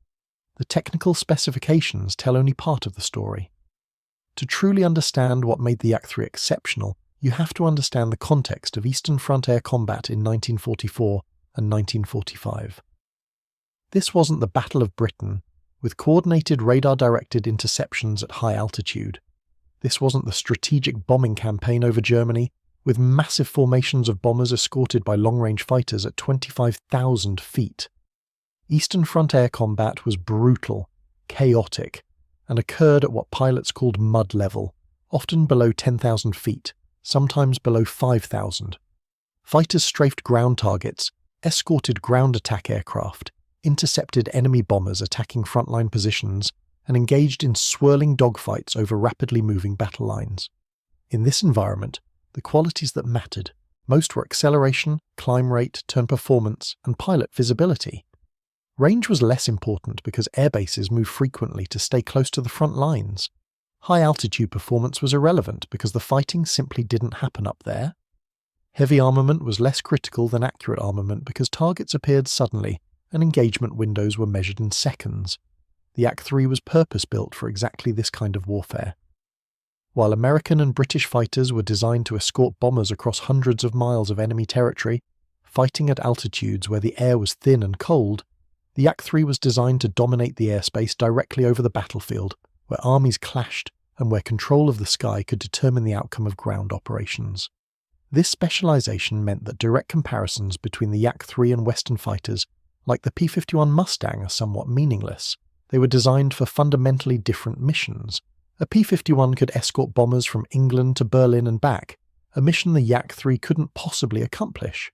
The technical specifications tell only part of the story. To truly understand what made the Yak-3 exceptional, you have to understand the context of Eastern Front air combat in 1944 and 1945. This wasn't the Battle of Britain, with coordinated radar-directed interceptions at high altitude. This wasn't the strategic bombing campaign over Germany, with massive formations of bombers escorted by long-range fighters at 25,000 feet. Eastern Front air combat was brutal, chaotic, and occurred at what pilots called mud level, often below 10,000 feet, sometimes below 5,000. Fighters strafed ground targets, escorted ground attack aircraft, intercepted enemy bombers attacking frontline positions, and engaged in swirling dogfights over rapidly moving battle lines. In this environment, the qualities that mattered most were acceleration, climb rate, turn performance, and pilot visibility. Range was less important because airbases moved frequently to stay close to the front lines. High-altitude performance was irrelevant because the fighting simply didn't happen up there. Heavy armament was less critical than accurate armament because targets appeared suddenly and engagement windows were measured in seconds. The Yak-3 was purpose-built for exactly this kind of warfare. While American and British fighters were designed to escort bombers across hundreds of miles of enemy territory, fighting at altitudes where the air was thin and cold, The Yak-3 was designed to dominate the airspace directly over the battlefield, where armies clashed and where control of the sky could determine the outcome of ground operations. This specialization meant that direct comparisons between the Yak-3 and Western fighters, like the P-51 Mustang, are somewhat meaningless. They were designed for fundamentally different missions. A P-51 could escort bombers from England to Berlin and back, a mission the Yak-3 couldn't possibly accomplish.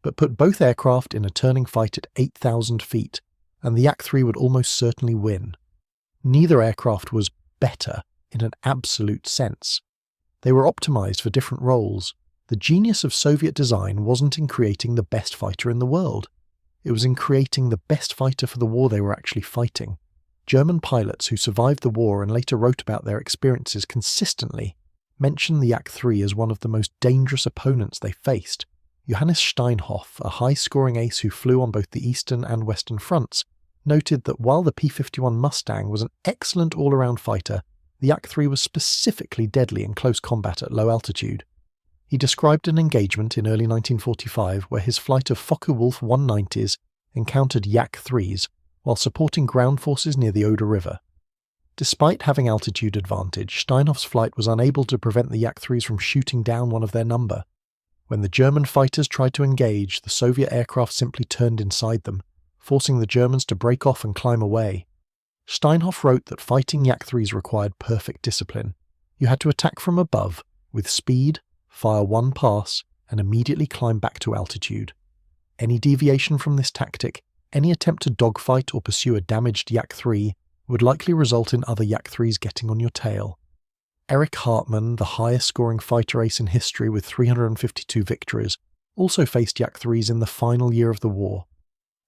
But put both aircraft in a turning fight at 8,000 feet, and the Yak-3 would almost certainly win. Neither aircraft was better in an absolute sense. They were optimized for different roles. The genius of Soviet design wasn't in creating the best fighter in the world. It was in creating the best fighter for the war they were actually fighting. German pilots who survived the war and later wrote about their experiences consistently mentioned the Yak-3 as one of the most dangerous opponents they faced. Johannes Steinhoff, a high-scoring ace who flew on both the Eastern and Western fronts, noted that while the P-51 Mustang was an excellent all-around fighter, the Yak-3 was specifically deadly in close combat at low altitude. He described an engagement in early 1945 where his flight of Focke-Wulf 190s encountered Yak-3s while supporting ground forces near the Oder River. Despite having altitude advantage, Steinhoff's flight was unable to prevent the Yak-3s from shooting down one of their number. When the German fighters tried to engage, the Soviet aircraft simply turned inside them, forcing the Germans to break off and climb away. Steinhoff wrote that fighting Yak-3s required perfect discipline. You had to attack from above, with speed, fire one pass, and immediately climb back to altitude. Any deviation from this tactic, any attempt to dogfight or pursue a damaged Yak-3, would likely result in other Yak-3s getting on your tail. Erich Hartmann, the highest-scoring fighter ace in history with 352 victories, also faced Yak-3s in the final year of the war.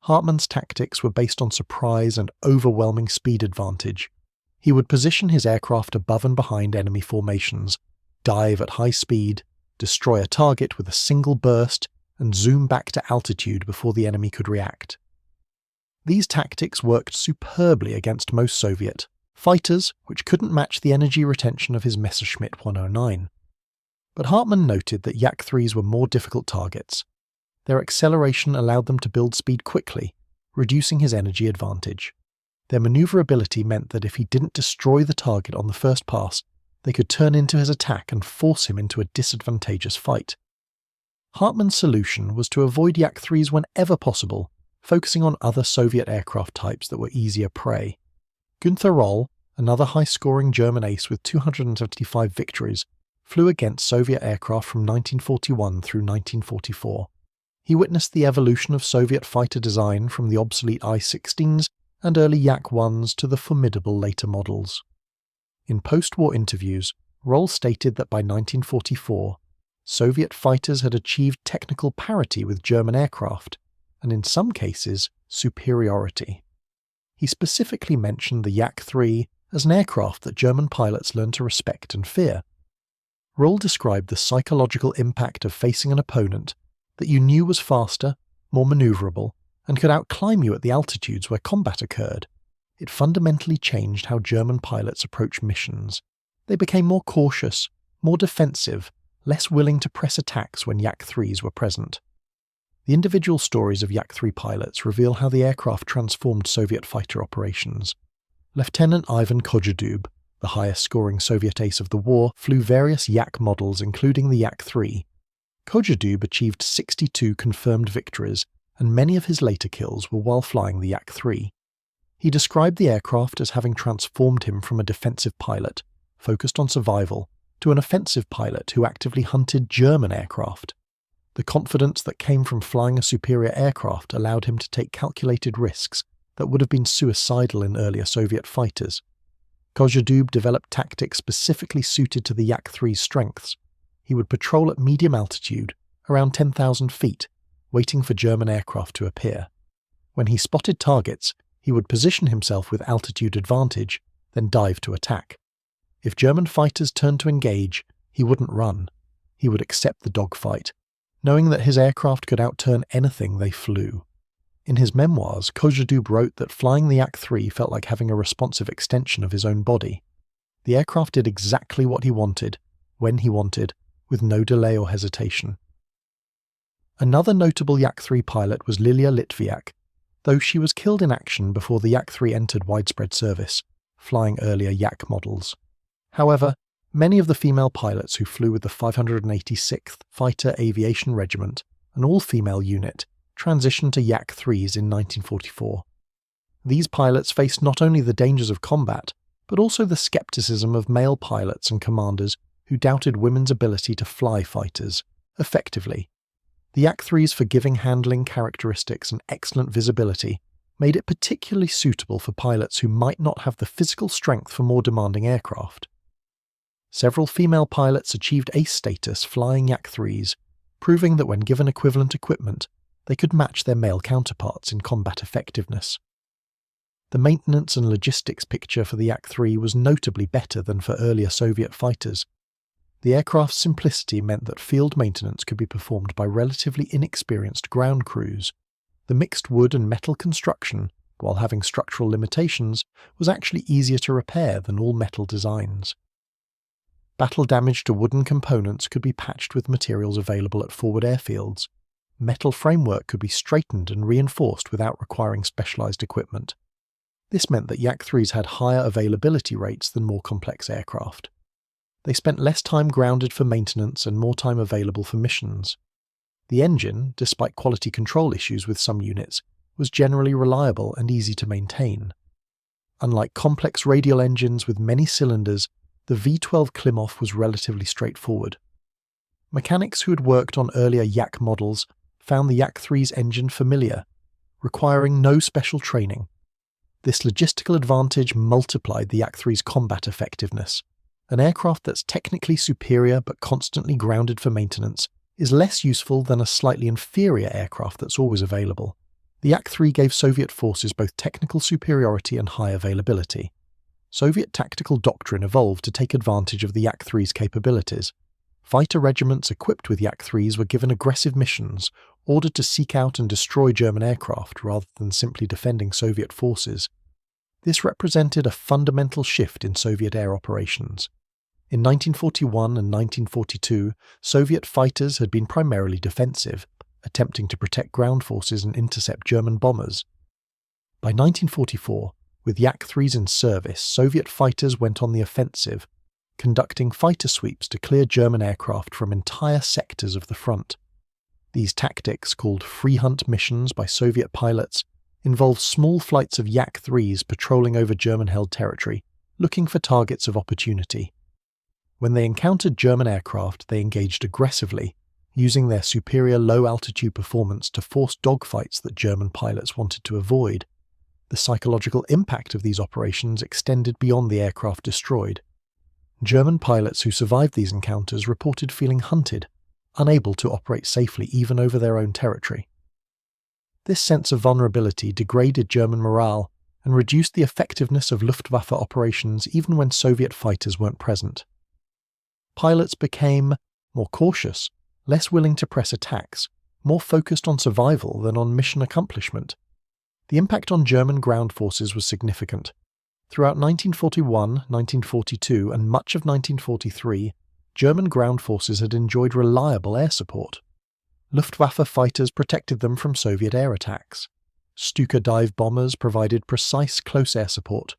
Hartmann's tactics were based on surprise and overwhelming speed advantage. He would position his aircraft above and behind enemy formations, dive at high speed, destroy a target with a single burst, and zoom back to altitude before the enemy could react. These tactics worked superbly against most Soviet fighters, which couldn't match the energy retention of his Messerschmitt 109. But Hartmann noted that Yak-3s were more difficult targets. Their acceleration allowed them to build speed quickly, reducing his energy advantage. Their maneuverability meant that if he didn't destroy the target on the first pass, they could turn into his attack and force him into a disadvantageous fight. Hartmann's solution was to avoid Yak-3s whenever possible, focusing on other Soviet aircraft types that were easier prey. Günther Roll, another high-scoring German ace with 275 victories, flew against Soviet aircraft from 1941 through 1944. He witnessed the evolution of Soviet fighter design from the obsolete I-16s and early Yak-1s to the formidable later models. In post-war interviews, Roll stated that by 1944, Soviet fighters had achieved technical parity with German aircraft, and in some cases, superiority. He specifically mentioned the Yak-3 as an aircraft that German pilots learned to respect and fear. Roll described the psychological impact of facing an opponent that you knew was faster, more maneuverable, and could outclimb you at the altitudes where combat occurred. It fundamentally changed how German pilots approach missions. They became more cautious, more defensive, less willing to press attacks when Yak-3s were present. The individual stories of Yak-3 pilots reveal how the aircraft transformed Soviet fighter operations. Lieutenant Ivan Kojedub, the highest-scoring Soviet ace of the war, flew various Yak models including the Yak-3. Kojedub achieved 62 confirmed victories, and many of his later kills were while flying the Yak-3. He described the aircraft as having transformed him from a defensive pilot, focused on survival, to an offensive pilot who actively hunted German aircraft. The confidence that came from flying a superior aircraft allowed him to take calculated risks that would have been suicidal in earlier Soviet fighters. Kojedub developed tactics specifically suited to the Yak-3's strengths. He would patrol at medium altitude, around 10,000 feet, waiting for German aircraft to appear. When he spotted targets, he would position himself with altitude advantage, then dive to attack. If German fighters turned to engage, he wouldn't run. He would accept the dogfight, knowing that his aircraft could outturn anything they flew. In his memoirs, Kojedub wrote that flying the Yak-3 felt like having a responsive extension of his own body. The aircraft did exactly what he wanted, when he wanted, with no delay or hesitation. Another notable Yak-3 pilot was Lilia Litviak. though she was killed in action before the Yak-3 entered widespread service, flying earlier Yak models. However, many of the female pilots who flew with the 586th Fighter Aviation Regiment, an all-female unit, transitioned to Yak-3s in 1944. These pilots faced not only the dangers of combat, but also the skepticism of male pilots and commanders who doubted women's ability to fly fighters effectively. The Yak-3's forgiving handling characteristics and excellent visibility made it particularly suitable for pilots who might not have the physical strength for more demanding aircraft. Several female pilots achieved ace status flying Yak-3s, proving that when given equivalent equipment, they could match their male counterparts in combat effectiveness. The maintenance and logistics picture for the Yak-3 was notably better than for earlier Soviet fighters. The aircraft's simplicity meant that field maintenance could be performed by relatively inexperienced ground crews. The mixed wood and metal construction, while having structural limitations, was actually easier to repair than all metal designs. Battle damage to wooden components could be patched with materials available at forward airfields. Metal framework could be straightened and reinforced without requiring specialized equipment. This meant that Yak-3s had higher availability rates than more complex aircraft. They spent less time grounded for maintenance and more time available for missions. The engine, despite quality control issues with some units, was generally reliable and easy to maintain. Unlike complex radial engines with many cylinders, the V12 Klimov was relatively straightforward. Mechanics who had worked on earlier Yak models found the Yak-3's engine familiar, requiring no special training. This logistical advantage multiplied the Yak-3's combat effectiveness. An aircraft that's technically superior but constantly grounded for maintenance is less useful than a slightly inferior aircraft that's always available. The Yak-3 gave Soviet forces both technical superiority and high availability. Soviet tactical doctrine evolved to take advantage of the Yak-3's capabilities. Fighter regiments equipped with Yak-3s were given aggressive missions, ordered to seek out and destroy German aircraft rather than simply defending Soviet forces. This represented a fundamental shift in Soviet air operations. In 1941 and 1942, Soviet fighters had been primarily defensive, attempting to protect ground forces and intercept German bombers. By 1944, with Yak-3s in service, Soviet fighters went on the offensive, conducting fighter sweeps to clear German aircraft from entire sectors of the front. These tactics, called free hunt missions by Soviet pilots, involved small flights of Yak-3s patrolling over German-held territory, looking for targets of opportunity. When they encountered German aircraft, they engaged aggressively, using their superior low-altitude performance to force dogfights that German pilots wanted to avoid. The psychological impact of these operations extended beyond the aircraft destroyed. German pilots who survived these encounters reported feeling hunted, unable to operate safely even over their own territory. This sense of vulnerability degraded German morale and reduced the effectiveness of Luftwaffe operations even when Soviet fighters weren't present. Pilots became more cautious, less willing to press attacks, more focused on survival than on mission accomplishment. The impact on German ground forces was significant. Throughout 1941, 1942, and much of 1943, German ground forces had enjoyed reliable air support. Luftwaffe fighters protected them from Soviet air attacks. Stuka dive bombers provided precise close air support.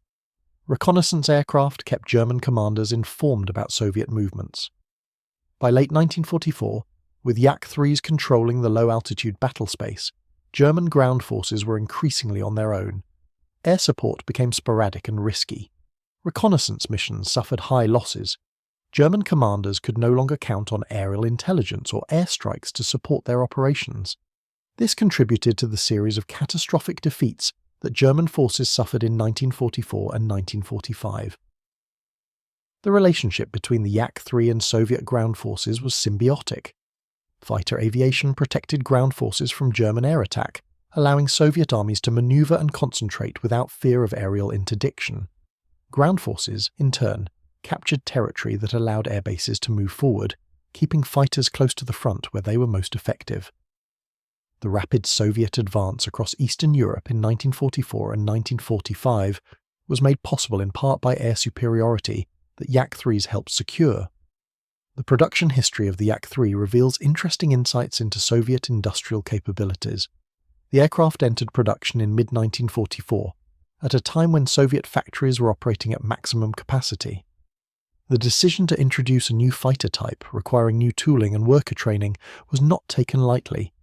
Reconnaissance aircraft kept German commanders informed about Soviet movements. By late 1944, with Yak-3s controlling the low-altitude battle space, German ground forces were increasingly on their own. Air support became sporadic and risky. Reconnaissance missions suffered high losses. German commanders could no longer count on aerial intelligence or airstrikes to support their operations. This contributed to the series of catastrophic defeats that German forces suffered in 1944 and 1945. The relationship between the Yak-3 and Soviet ground forces was symbiotic. Fighter aviation protected ground forces from German air attack, allowing Soviet armies to maneuver and concentrate without fear of aerial interdiction. Ground forces, in turn, captured territory that allowed air bases to move forward, keeping fighters close to the front where they were most effective. The rapid Soviet advance across Eastern Europe in 1944 and 1945 was made possible in part by air superiority that Yak-3s helped secure. The production history of the Yak-3 reveals interesting insights into Soviet industrial capabilities. The aircraft entered production in mid-1944, at a time when Soviet factories were operating at maximum capacity. The decision to introduce a new fighter type, requiring new tooling and worker training, was not taken lightly.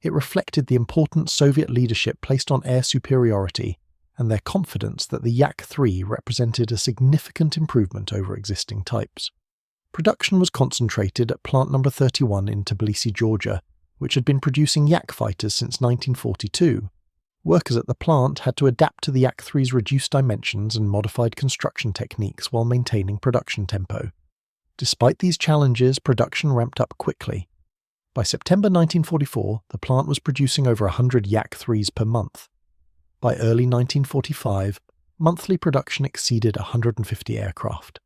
It reflected the importance Soviet leadership placed on air superiority and their confidence that the Yak-3 represented a significant improvement over existing types. Production was concentrated at Plant No. 31 in Tbilisi, Georgia, which had been producing Yak fighters since 1942. Workers at the plant had to adapt to the Yak-3's reduced dimensions and modified construction techniques while maintaining production tempo. Despite these challenges, production ramped up quickly. By September 1944, the plant was producing over 100 Yak-3s per month. By early 1945, monthly production exceeded 150 aircraft.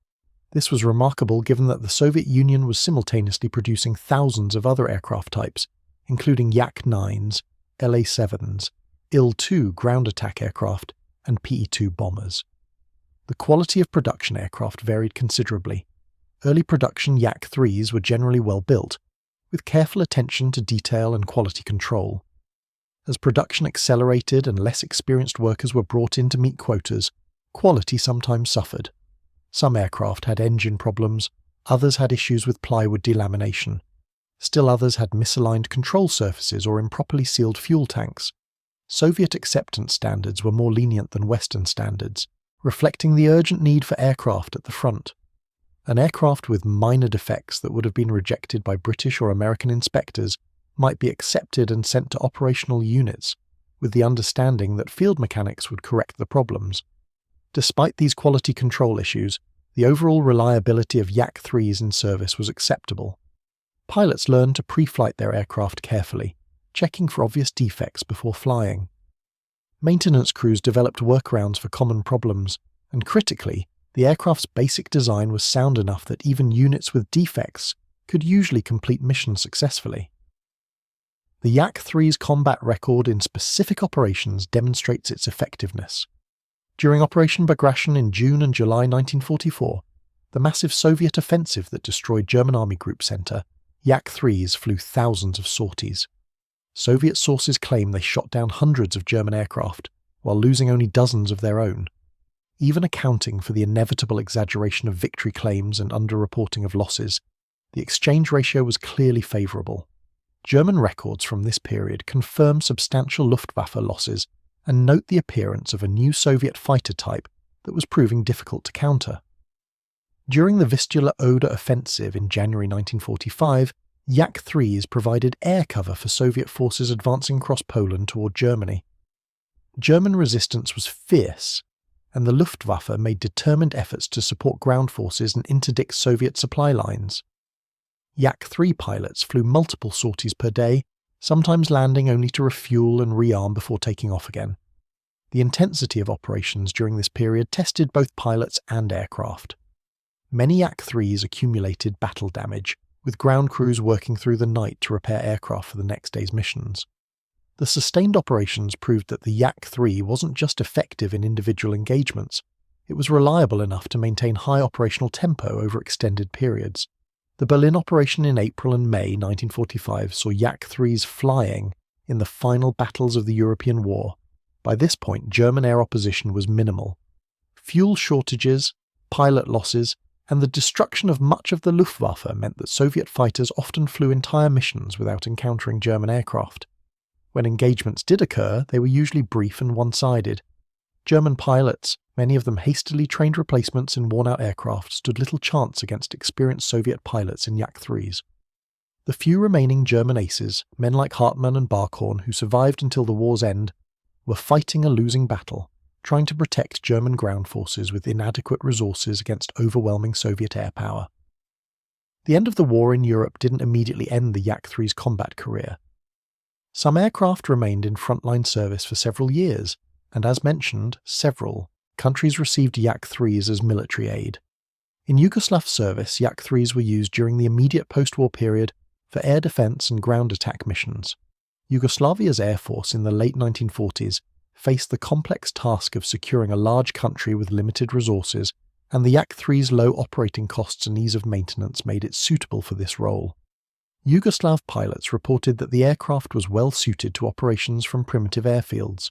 This was remarkable given that the Soviet Union was simultaneously producing thousands of other aircraft types, including Yak-9s, La-7s, Il-2 ground attack aircraft, and Pe-2 bombers. The quality of production aircraft varied considerably. Early production Yak-3s were generally well built, with careful attention to detail and quality control. As production accelerated and less experienced workers were brought in to meet quotas, quality sometimes suffered. Some aircraft had engine problems, others had issues with plywood delamination. Still others had misaligned control surfaces or improperly sealed fuel tanks. Soviet acceptance standards were more lenient than Western standards, reflecting the urgent need for aircraft at the front. An aircraft with minor defects that would have been rejected by British or American inspectors might be accepted and sent to operational units, with the understanding that field mechanics would correct the problems. Despite these quality control issues, the overall reliability of Yak-3s in service was acceptable. Pilots learned to pre-flight their aircraft carefully, checking for obvious defects before flying. Maintenance crews developed workarounds for common problems, and critically, the aircraft's basic design was sound enough that even units with defects could usually complete missions successfully. The Yak-3's combat record in specific operations demonstrates its effectiveness. During Operation Bagration in June and July 1944, the massive Soviet offensive that destroyed German Army Group Center, Yak-3s flew thousands of sorties. Soviet sources claim they shot down hundreds of German aircraft, while losing only dozens of their own. Even accounting for the inevitable exaggeration of victory claims and underreporting of losses, the exchange ratio was clearly favourable. German records from this period confirm substantial Luftwaffe losses and note the appearance of a new Soviet fighter type that was proving difficult to counter. During the Vistula-Oder offensive in January 1945, Yak-3s provided air cover for Soviet forces advancing across Poland toward Germany. German resistance was fierce, and the Luftwaffe made determined efforts to support ground forces and interdict Soviet supply lines. Yak-3 pilots flew multiple sorties per day, sometimes landing only to refuel and rearm before taking off again. The intensity of operations during this period tested both pilots and aircraft. Many Yak-3s accumulated battle damage, with ground crews working through the night to repair aircraft for the next day's missions. The sustained operations proved that the Yak-3 wasn't just effective in individual engagements, it was reliable enough to maintain high operational tempo over extended periods. The Berlin operation in April and May 1945 saw Yak-3s flying in the final battles of the European War. By this point, German air opposition was minimal. Fuel shortages, pilot losses, and the destruction of much of the Luftwaffe meant that Soviet fighters often flew entire missions without encountering German aircraft. When engagements did occur, they were usually brief and one-sided. German pilots, many of them hastily trained replacements in worn-out aircraft, stood little chance against experienced Soviet pilots in Yak-3s. The few remaining German aces, men like Hartmann and Barkhorn, who survived until the war's end, were fighting a losing battle, trying to protect German ground forces with inadequate resources against overwhelming Soviet air power. The end of the war in Europe didn't immediately end the Yak-3's combat career. Some aircraft remained in frontline service for several years, and as mentioned, several countries received Yak-3s as military aid. In Yugoslav service, Yak-3s were used during the immediate post-war period for air defense and ground attack missions. Yugoslavia's air force in the late 1940s faced the complex task of securing a large country with limited resources, and the Yak-3's low operating costs and ease of maintenance made it suitable for this role. Yugoslav pilots reported that the aircraft was well suited to operations from primitive airfields,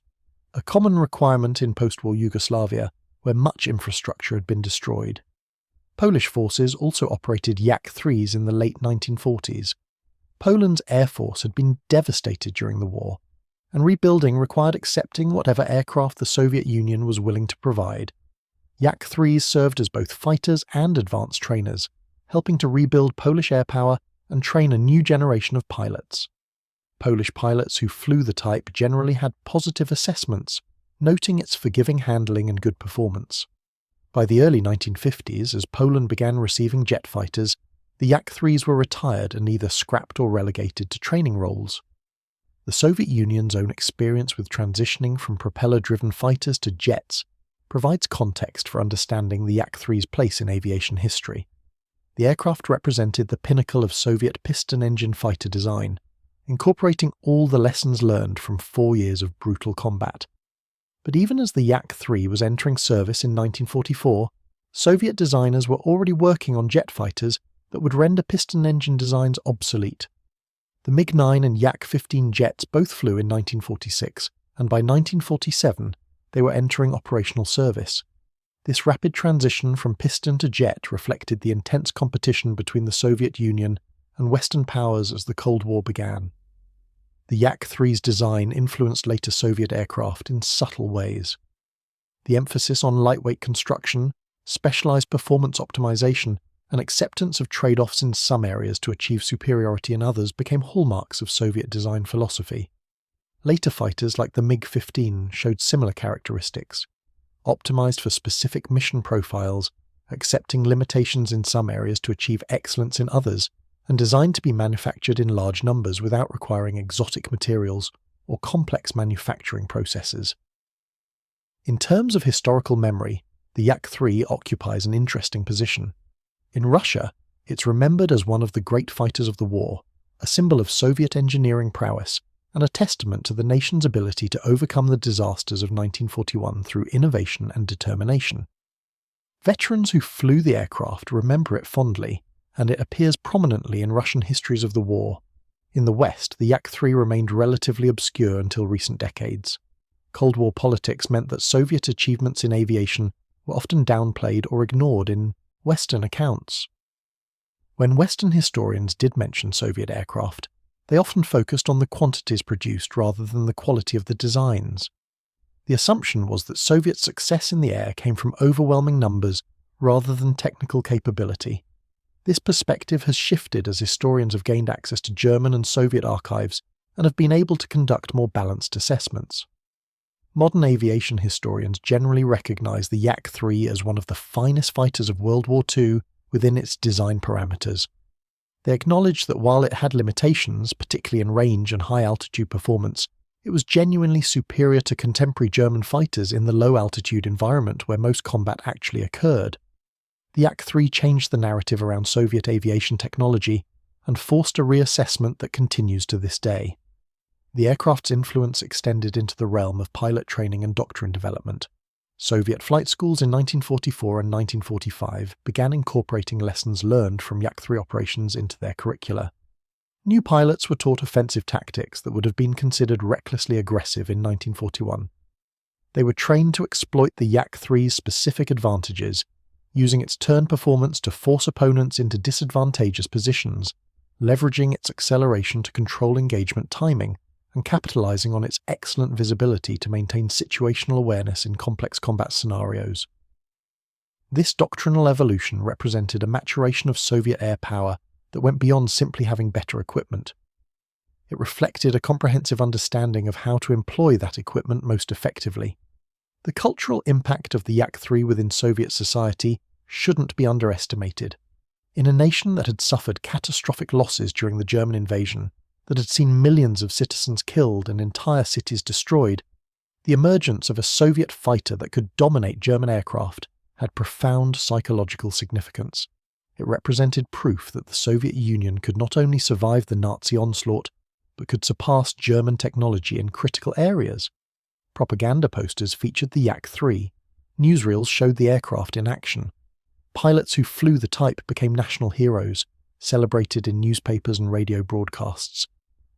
a common requirement in post-war Yugoslavia, where much infrastructure had been destroyed. Polish forces also operated Yak-3s in the late 1940s. Poland's air force had been devastated during the war, and rebuilding required accepting whatever aircraft the Soviet Union was willing to provide. Yak-3s served as both fighters and advanced trainers, helping to rebuild Polish air power and train a new generation of pilots. Polish pilots who flew the type generally had positive assessments, noting its forgiving handling and good performance. By the early 1950s, as Poland began receiving jet fighters, the Yak-3s were retired and either scrapped or relegated to training roles. The Soviet Union's own experience with transitioning from propeller-driven fighters to jets provides context for understanding the Yak-3's place in aviation history. The aircraft represented the pinnacle of Soviet piston-engine fighter design, incorporating all the lessons learned from 4 years of brutal combat. But even as the Yak-3 was entering service in 1944, Soviet designers were already working on jet fighters that would render piston-engine designs obsolete. The MiG-9 and Yak-15 jets both flew in 1946, and by 1947 they were entering operational service. This rapid transition from piston to jet reflected the intense competition between the Soviet Union and Western powers as the Cold War began. The Yak-3's design influenced later Soviet aircraft in subtle ways. The emphasis on lightweight construction, specialized performance optimization, and acceptance of trade-offs in some areas to achieve superiority in others became hallmarks of Soviet design philosophy. Later fighters like the MiG-15 showed similar characteristics, optimized for specific mission profiles, accepting limitations in some areas to achieve excellence in others, and designed to be manufactured in large numbers without requiring exotic materials or complex manufacturing processes. In terms of historical memory, the Yak-3 occupies an interesting position. In Russia, it's remembered as one of the great fighters of the war, a symbol of Soviet engineering prowess, and a testament to the nation's ability to overcome the disasters of 1941 through innovation and determination. Veterans who flew the aircraft remember it fondly, and it appears prominently in Russian histories of the war. In the West, the Yak-3 remained relatively obscure until recent decades. Cold War politics meant that Soviet achievements in aviation were often downplayed or ignored in Western accounts. When Western historians did mention Soviet aircraft, they often focused on the quantities produced rather than the quality of the designs. The assumption was that Soviet success in the air came from overwhelming numbers rather than technical capability. This perspective has shifted as historians have gained access to German and Soviet archives and have been able to conduct more balanced assessments. Modern aviation historians generally recognize the Yak-3 as one of the finest fighters of World War II within its design parameters. They acknowledge that while it had limitations, particularly in range and high-altitude performance, it was genuinely superior to contemporary German fighters in the low-altitude environment where most combat actually occurred. The Yak-3 changed the narrative around Soviet aviation technology and forced a reassessment that continues to this day. The aircraft's influence extended into the realm of pilot training and doctrine development. Soviet flight schools in 1944 and 1945 began incorporating lessons learned from Yak-3 operations into their curricula. New pilots were taught offensive tactics that would have been considered recklessly aggressive in 1941. They were trained to exploit the Yak-3's specific advantages, using its turn performance to force opponents into disadvantageous positions, leveraging its acceleration to control engagement timing, and capitalizing on its excellent visibility to maintain situational awareness in complex combat scenarios. This doctrinal evolution represented a maturation of Soviet air power that went beyond simply having better equipment. It reflected a comprehensive understanding of how to employ that equipment most effectively. The cultural impact of the Yak-3 within Soviet society shouldn't be underestimated. In a nation that had suffered catastrophic losses during the German invasion, that had seen millions of citizens killed and entire cities destroyed, the emergence of a Soviet fighter that could dominate German aircraft had profound psychological significance. It represented proof that the Soviet Union could not only survive the Nazi onslaught, but could surpass German technology in critical areas. Propaganda posters featured the Yak-3. Newsreels showed the aircraft in action. Pilots who flew the type became national heroes, celebrated in newspapers and radio broadcasts.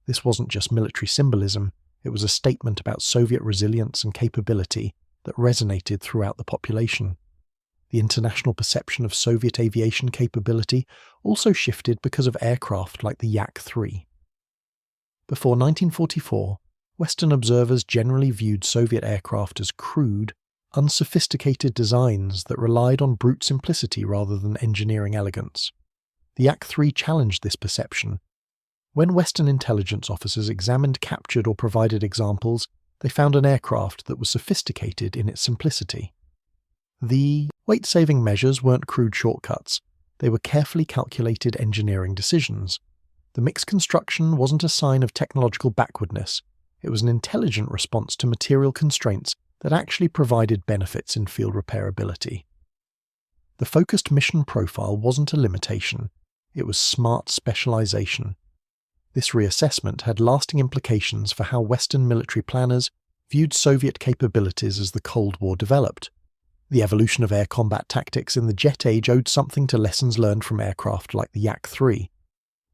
This wasn't just military symbolism, it was a statement about Soviet resilience and capability that resonated throughout the population. The international perception of Soviet aviation capability also shifted because of aircraft like the Yak-3. Before 1944, Western observers generally viewed Soviet aircraft as crude, unsophisticated designs that relied on brute simplicity rather than engineering elegance. The Yak-3 challenged this perception. When Western intelligence officers examined captured or provided examples, they found an aircraft that was sophisticated in its simplicity. The weight-saving measures weren't crude shortcuts, they were carefully calculated engineering decisions. The mixed construction wasn't a sign of technological backwardness, it was an intelligent response to material constraints that actually provided benefits in field repairability. The focused mission profile wasn't a limitation, it was smart specialization. This reassessment had lasting implications for how Western military planners viewed Soviet capabilities as the Cold War developed. The evolution of air combat tactics in the jet age owed something to lessons learned from aircraft like the Yak-3.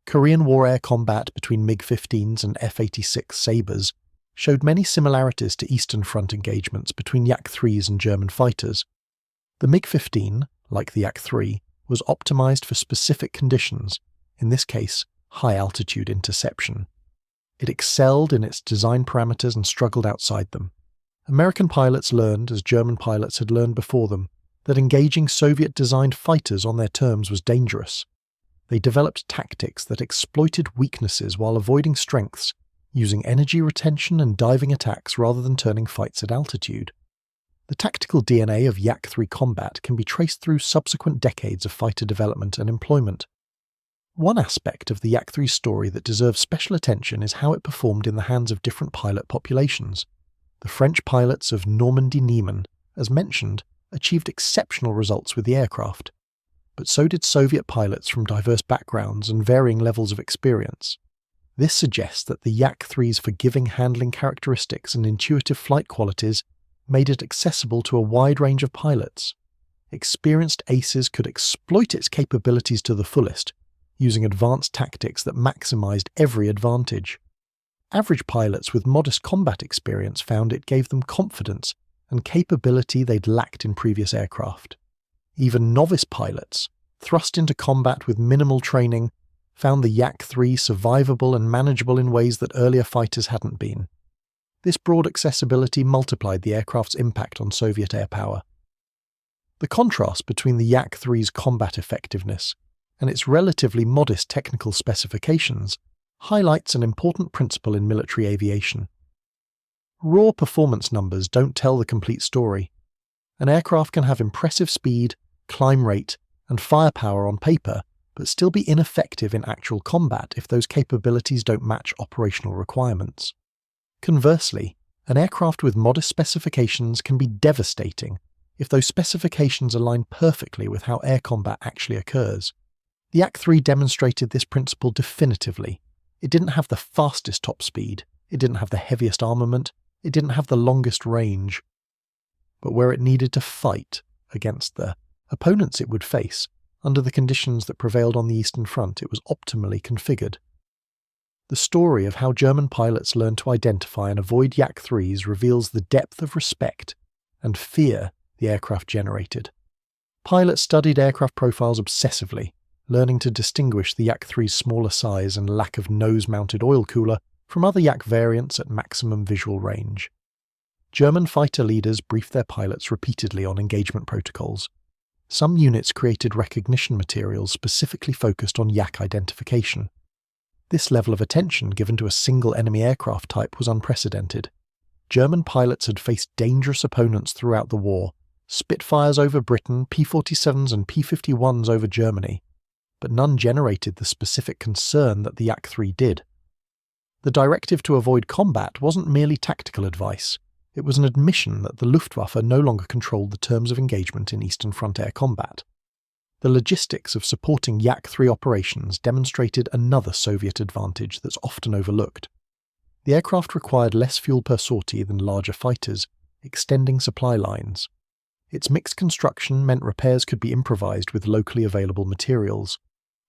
Korean War air combat between MiG-15s and F-86 Sabres showed many similarities to Eastern Front engagements between Yak-3s and German fighters. The MiG-15, like the Yak-3, was optimized for specific conditions, in this case, high-altitude interception. It excelled in its design parameters and struggled outside them. American pilots learned, as German pilots had learned before them, that engaging Soviet-designed fighters on their terms was dangerous. They developed tactics that exploited weaknesses while avoiding strengths, using energy retention and diving attacks rather than turning fights at altitude. The tactical DNA of Yak-3 combat can be traced through subsequent decades of fighter development and employment. One aspect of the Yak-3 story that deserves special attention is how it performed in the hands of different pilot populations. The French pilots of Normandy-Niemen, as mentioned, achieved exceptional results with the aircraft. But so did Soviet pilots from diverse backgrounds and varying levels of experience. This suggests that the Yak-3's forgiving handling characteristics and intuitive flight qualities made it accessible to a wide range of pilots. Experienced aces could exploit its capabilities to the fullest, using advanced tactics that maximized every advantage. Average pilots with modest combat experience found it gave them confidence and capability they'd lacked in previous aircraft. Even novice pilots, thrust into combat with minimal training, found the Yak-3 survivable and manageable in ways that earlier fighters hadn't been. This broad accessibility multiplied the aircraft's impact on Soviet air power. The contrast between the Yak-3's combat effectiveness and its relatively modest technical specifications highlights an important principle in military aviation. Raw performance numbers don't tell the complete story. An aircraft can have impressive speed, climb rate, and firepower on paper, but still be ineffective in actual combat if those capabilities don't match operational requirements. Conversely, an aircraft with modest specifications can be devastating if those specifications align perfectly with how air combat actually occurs. The Yak-3 demonstrated this principle definitively. It didn't have the fastest top speed, it didn't have the heaviest armament, it didn't have the longest range. But where it needed to fight against the opponents it would face, under the conditions that prevailed on the Eastern Front, it was optimally configured. The story of how German pilots learned to identify and avoid Yak-3s reveals the depth of respect and fear the aircraft generated. Pilots studied aircraft profiles obsessively, learning to distinguish the Yak-3's smaller size and lack of nose-mounted oil cooler from other Yak variants at maximum visual range. German fighter leaders briefed their pilots repeatedly on engagement protocols. Some units created recognition materials specifically focused on Yak identification. This level of attention given to a single enemy aircraft type was unprecedented. German pilots had faced dangerous opponents throughout the war, Spitfires over Britain, P-47s and P-51s over Germany, but none generated the specific concern that the Yak-3 did. The directive to avoid combat wasn't merely tactical advice, it was an admission that the Luftwaffe no longer controlled the terms of engagement in Eastern Front air combat. The logistics of supporting Yak-3 operations demonstrated another Soviet advantage that's often overlooked. The aircraft required less fuel per sortie than larger fighters, extending supply lines. Its mixed construction meant repairs could be improvised with locally available materials.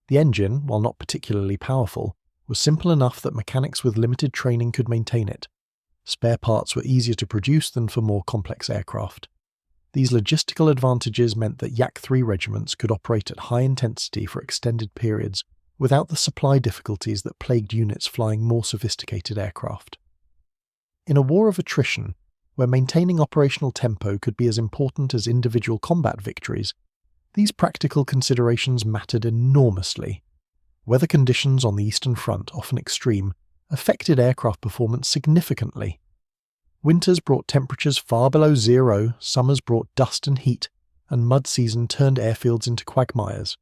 The engine, while not particularly powerful, was simple enough that mechanics with limited training could maintain it. Spare parts were easier to produce than for more complex aircraft. These logistical advantages meant that Yak-3 regiments could operate at high intensity for extended periods without the supply difficulties that plagued units flying more sophisticated aircraft. In a war of attrition, where maintaining operational tempo could be as important as individual combat victories, these practical considerations mattered enormously. Weather conditions on the Eastern Front, often extreme, affected aircraft performance significantly. Winters brought temperatures far below zero, summers brought dust and heat, and mud season turned airfields into quagmires.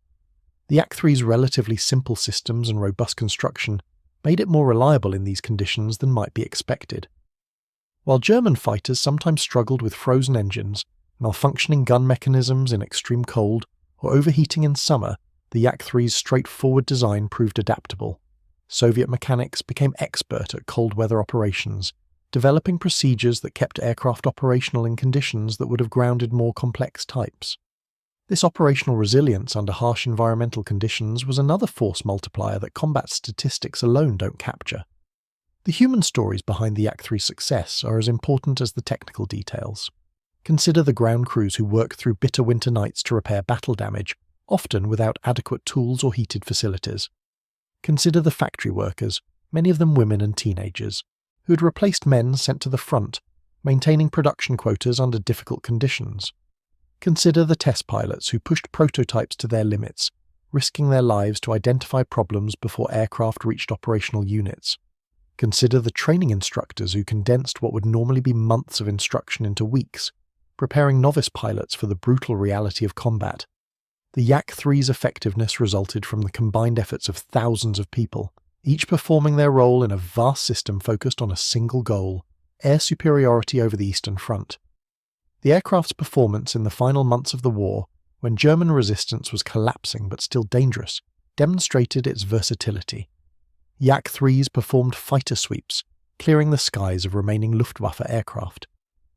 The Yak-3's relatively simple systems and robust construction made it more reliable in these conditions than might be expected. While German fighters sometimes struggled with frozen engines, malfunctioning gun mechanisms in extreme cold, or overheating in summer, the Yak-3's straightforward design proved adaptable. Soviet mechanics became expert at cold weather operations, developing procedures that kept aircraft operational in conditions that would have grounded more complex types. This operational resilience under harsh environmental conditions was another force multiplier that combat statistics alone don't capture. The human stories behind the Yak-3's success are as important as the technical details. Consider the ground crews who work through bitter winter nights to repair battle damage, often without adequate tools or heated facilities. Consider the factory workers, many of them women and teenagers, who had replaced men sent to the front, maintaining production quotas under difficult conditions. Consider the test pilots who pushed prototypes to their limits, risking their lives to identify problems before aircraft reached operational units. Consider the training instructors who condensed what would normally be months of instruction into weeks, preparing novice pilots for the brutal reality of combat. The Yak-3's effectiveness resulted from the combined efforts of thousands of people, each performing their role in a vast system focused on a single goal: air superiority over the Eastern Front. The aircraft's performance in the final months of the war, when German resistance was collapsing but still dangerous, demonstrated its versatility. Yak-3s performed fighter sweeps, clearing the skies of remaining Luftwaffe aircraft.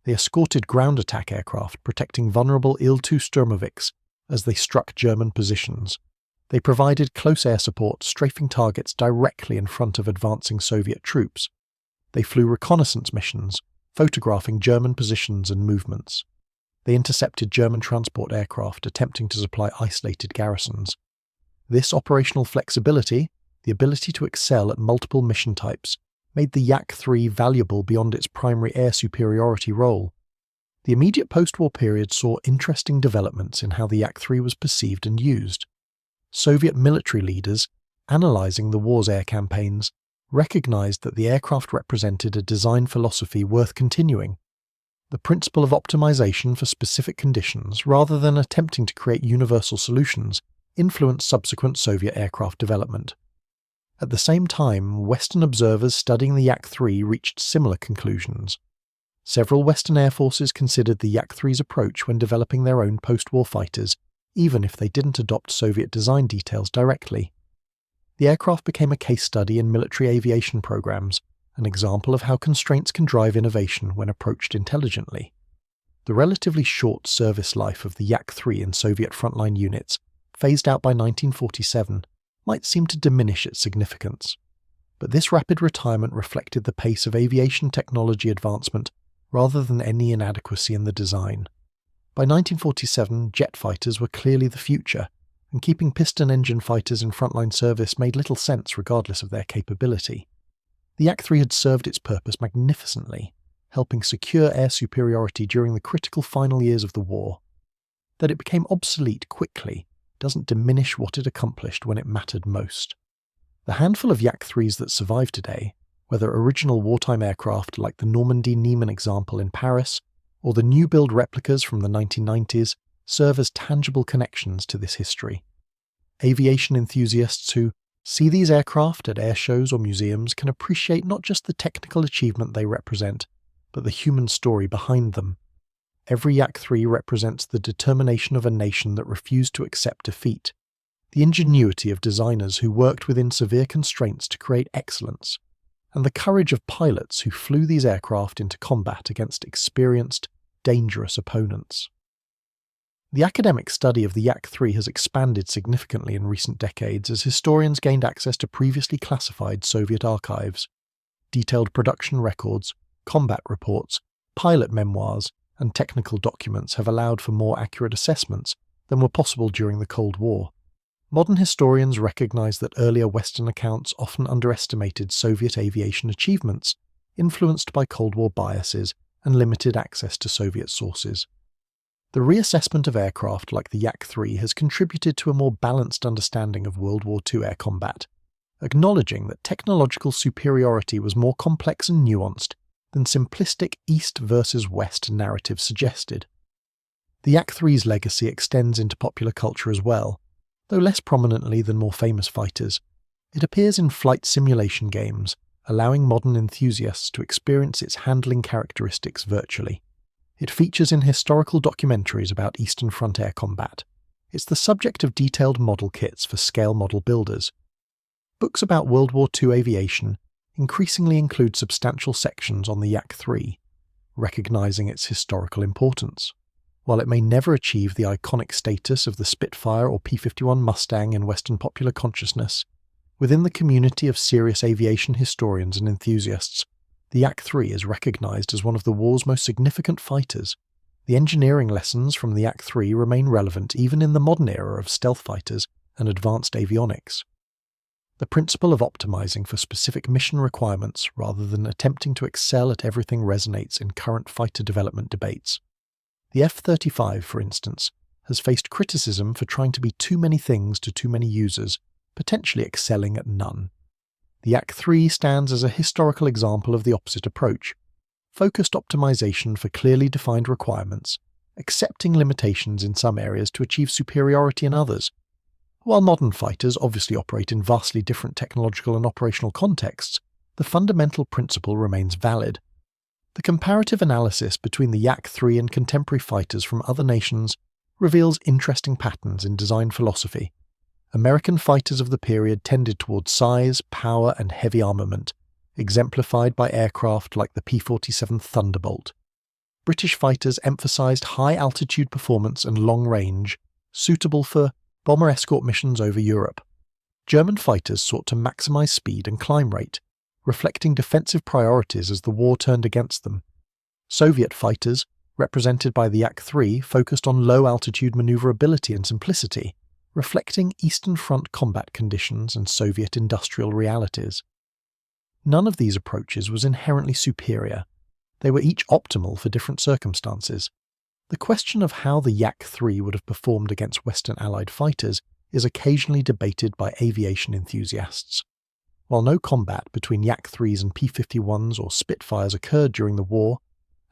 They escorted ground attack aircraft, protecting vulnerable Il-2 Sturmovix as they struck German positions. They provided close air support, strafing targets directly in front of advancing Soviet troops. They flew reconnaissance missions, photographing German positions and movements. They intercepted German transport aircraft attempting to supply isolated garrisons. This operational flexibility, the ability to excel at multiple mission types, made the Yak-3 valuable beyond its primary air superiority role. The immediate post-war period saw interesting developments in how the Yak-3 was perceived and used. Soviet military leaders, analyzing the war's air campaigns, recognized that the aircraft represented a design philosophy worth continuing. The principle of optimization for specific conditions, rather than attempting to create universal solutions, influenced subsequent Soviet aircraft development. At the same time, Western observers studying the Yak-3 reached similar conclusions. Several Western air forces considered the Yak-3's approach when developing their own post-war fighters, even if they didn't adopt Soviet design details directly. The aircraft became a case study in military aviation programs, an example of how constraints can drive innovation when approached intelligently. The relatively short service life of the Yak-3 in Soviet frontline units, phased out by 1947, might seem to diminish its significance. But this rapid retirement reflected the pace of aviation technology advancement rather than any inadequacy in the design. By 1947, jet fighters were clearly the future, and keeping piston-engine fighters in frontline service made little sense regardless of their capability. The Yak-3 had served its purpose magnificently, helping secure air superiority during the critical final years of the war. That it became obsolete quickly doesn't diminish what it accomplished when it mattered most. The handful of Yak-3s that survive today, whether original wartime aircraft like the Normandy Neiman example in Paris, or the new-build replicas from the 1990s, serve as tangible connections to this history. Aviation enthusiasts who see these aircraft at air shows or museums can appreciate not just the technical achievement they represent, but the human story behind them. Every Yak-3 represents the determination of a nation that refused to accept defeat, the ingenuity of designers who worked within severe constraints to create excellence, and the courage of pilots who flew these aircraft into combat against experienced, dangerous opponents. The academic study of the Yak-3 has expanded significantly in recent decades as historians gained access to previously classified Soviet archives. Detailed production records, combat reports, pilot memoirs, and technical documents have allowed for more accurate assessments than were possible during the Cold War. Modern historians recognize that earlier Western accounts often underestimated Soviet aviation achievements, influenced by Cold War biases and limited access to Soviet sources. The reassessment of aircraft like the Yak-3 has contributed to a more balanced understanding of World War II air combat, acknowledging that technological superiority was more complex and nuanced than simplistic East versus West narratives suggested. The Yak-3's legacy extends into popular culture as well, though less prominently than more famous fighters. It appears in flight simulation games, allowing modern enthusiasts to experience its handling characteristics virtually. It features in historical documentaries about Eastern Front air combat. It's the subject of detailed model kits for scale model builders. Books about World War II aviation increasingly include substantial sections on the Yak-3, recognizing its historical importance. While it may never achieve the iconic status of the Spitfire or P-51 Mustang in Western popular consciousness, within the community of serious aviation historians and enthusiasts, the Yak-3 is recognized as one of the war's most significant fighters. The engineering lessons from the Yak-3 remain relevant even in the modern era of stealth fighters and advanced avionics. The principle of optimizing for specific mission requirements rather than attempting to excel at everything resonates in current fighter development debates. The F-35, for instance, has faced criticism for trying to be too many things to too many users, potentially excelling at none. The Yak-3 stands as a historical example of the opposite approach: focused optimization for clearly defined requirements, accepting limitations in some areas to achieve superiority in others. While modern fighters obviously operate in vastly different technological and operational contexts, the fundamental principle remains valid. The comparative analysis between the Yak-3 and contemporary fighters from other nations reveals interesting patterns in design philosophy. American fighters of the period tended towards size, power, and heavy armament, exemplified by aircraft like the P-47 Thunderbolt. British fighters emphasized high-altitude performance and long range, suitable for bomber escort missions over Europe. German fighters sought to maximize speed and climb rate, reflecting defensive priorities as the war turned against them. Soviet fighters, represented by the Yak-3, focused on low-altitude maneuverability and simplicity, reflecting Eastern Front combat conditions and Soviet industrial realities. None of these approaches was inherently superior. They were each optimal for different circumstances. The question of how the Yak-3 would have performed against Western Allied fighters is occasionally debated by aviation enthusiasts. While no combat between Yak-3s and P-51s or Spitfires occurred during the war,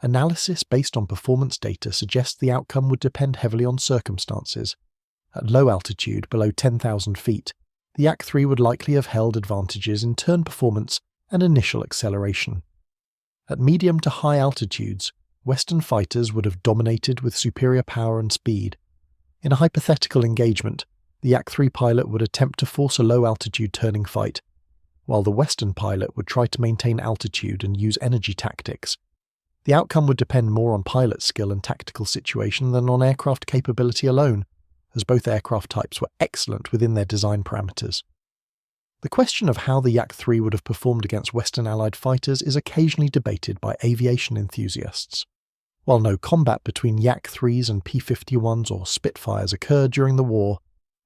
analysis based on performance data suggests the outcome would depend heavily on circumstances. At low altitude, below 10,000 feet, the Yak-3 would likely have held advantages in turn performance and initial acceleration. At medium to high altitudes, Western fighters would have dominated with superior power and speed. In a hypothetical engagement, the Yak-3 pilot would attempt to force a low-altitude turning fight, while the Western pilot would try to maintain altitude and use energy tactics. The outcome would depend more on pilot skill and tactical situation than on aircraft capability alone, as both aircraft types were excellent within their design parameters. The question of how the Yak-3 would have performed against Western Allied fighters is occasionally debated by aviation enthusiasts. While no combat between Yak-3s and P-51s or Spitfires occurred during the war,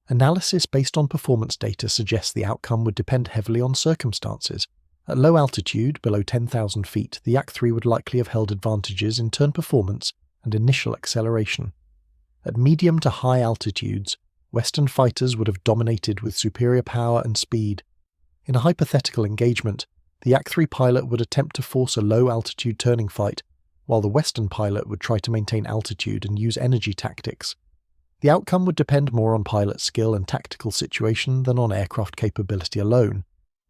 analysis based on performance data suggests the outcome would depend heavily on circumstances. At low altitude, below 10,000 feet, the Yak-3 would likely have held advantages in turn performance and initial acceleration. At medium to high altitudes, Western fighters would have dominated with superior power and speed. In a hypothetical engagement, the Yak-3 pilot would attempt to force a low-altitude turning fight, while the Western pilot would try to maintain altitude and use energy tactics. The outcome would depend more on pilot skill and tactical situation than on aircraft capability alone,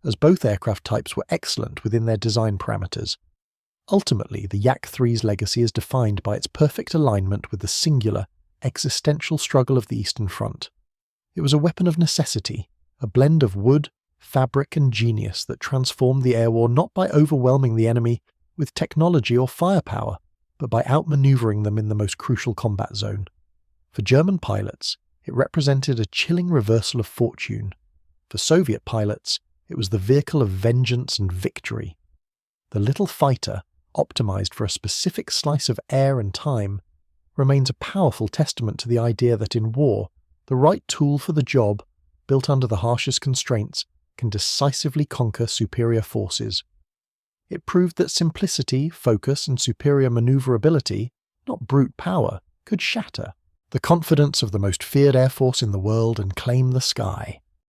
as both aircraft types were excellent within their design parameters. Ultimately, the Yak-3's legacy is defined by its perfect alignment with the singular, existential struggle of the Eastern Front. It was a weapon of necessity, a blend of wood, fabric, and genius that transformed the air war not by overwhelming the enemy with technology or firepower, but by outmaneuvering them in the most crucial combat zone. For German pilots, it represented a chilling reversal of fortune. For Soviet pilots, it was the vehicle of vengeance and victory. The little fighter, optimized for a specific slice of air and time, remains a powerful testament to the idea that in war, the right tool for the job, built under the harshest constraints, can decisively conquer superior forces. It proved that simplicity, focus, and superior maneuverability, not brute power, could shatter the confidence of the most feared air force in the world and claim the sky.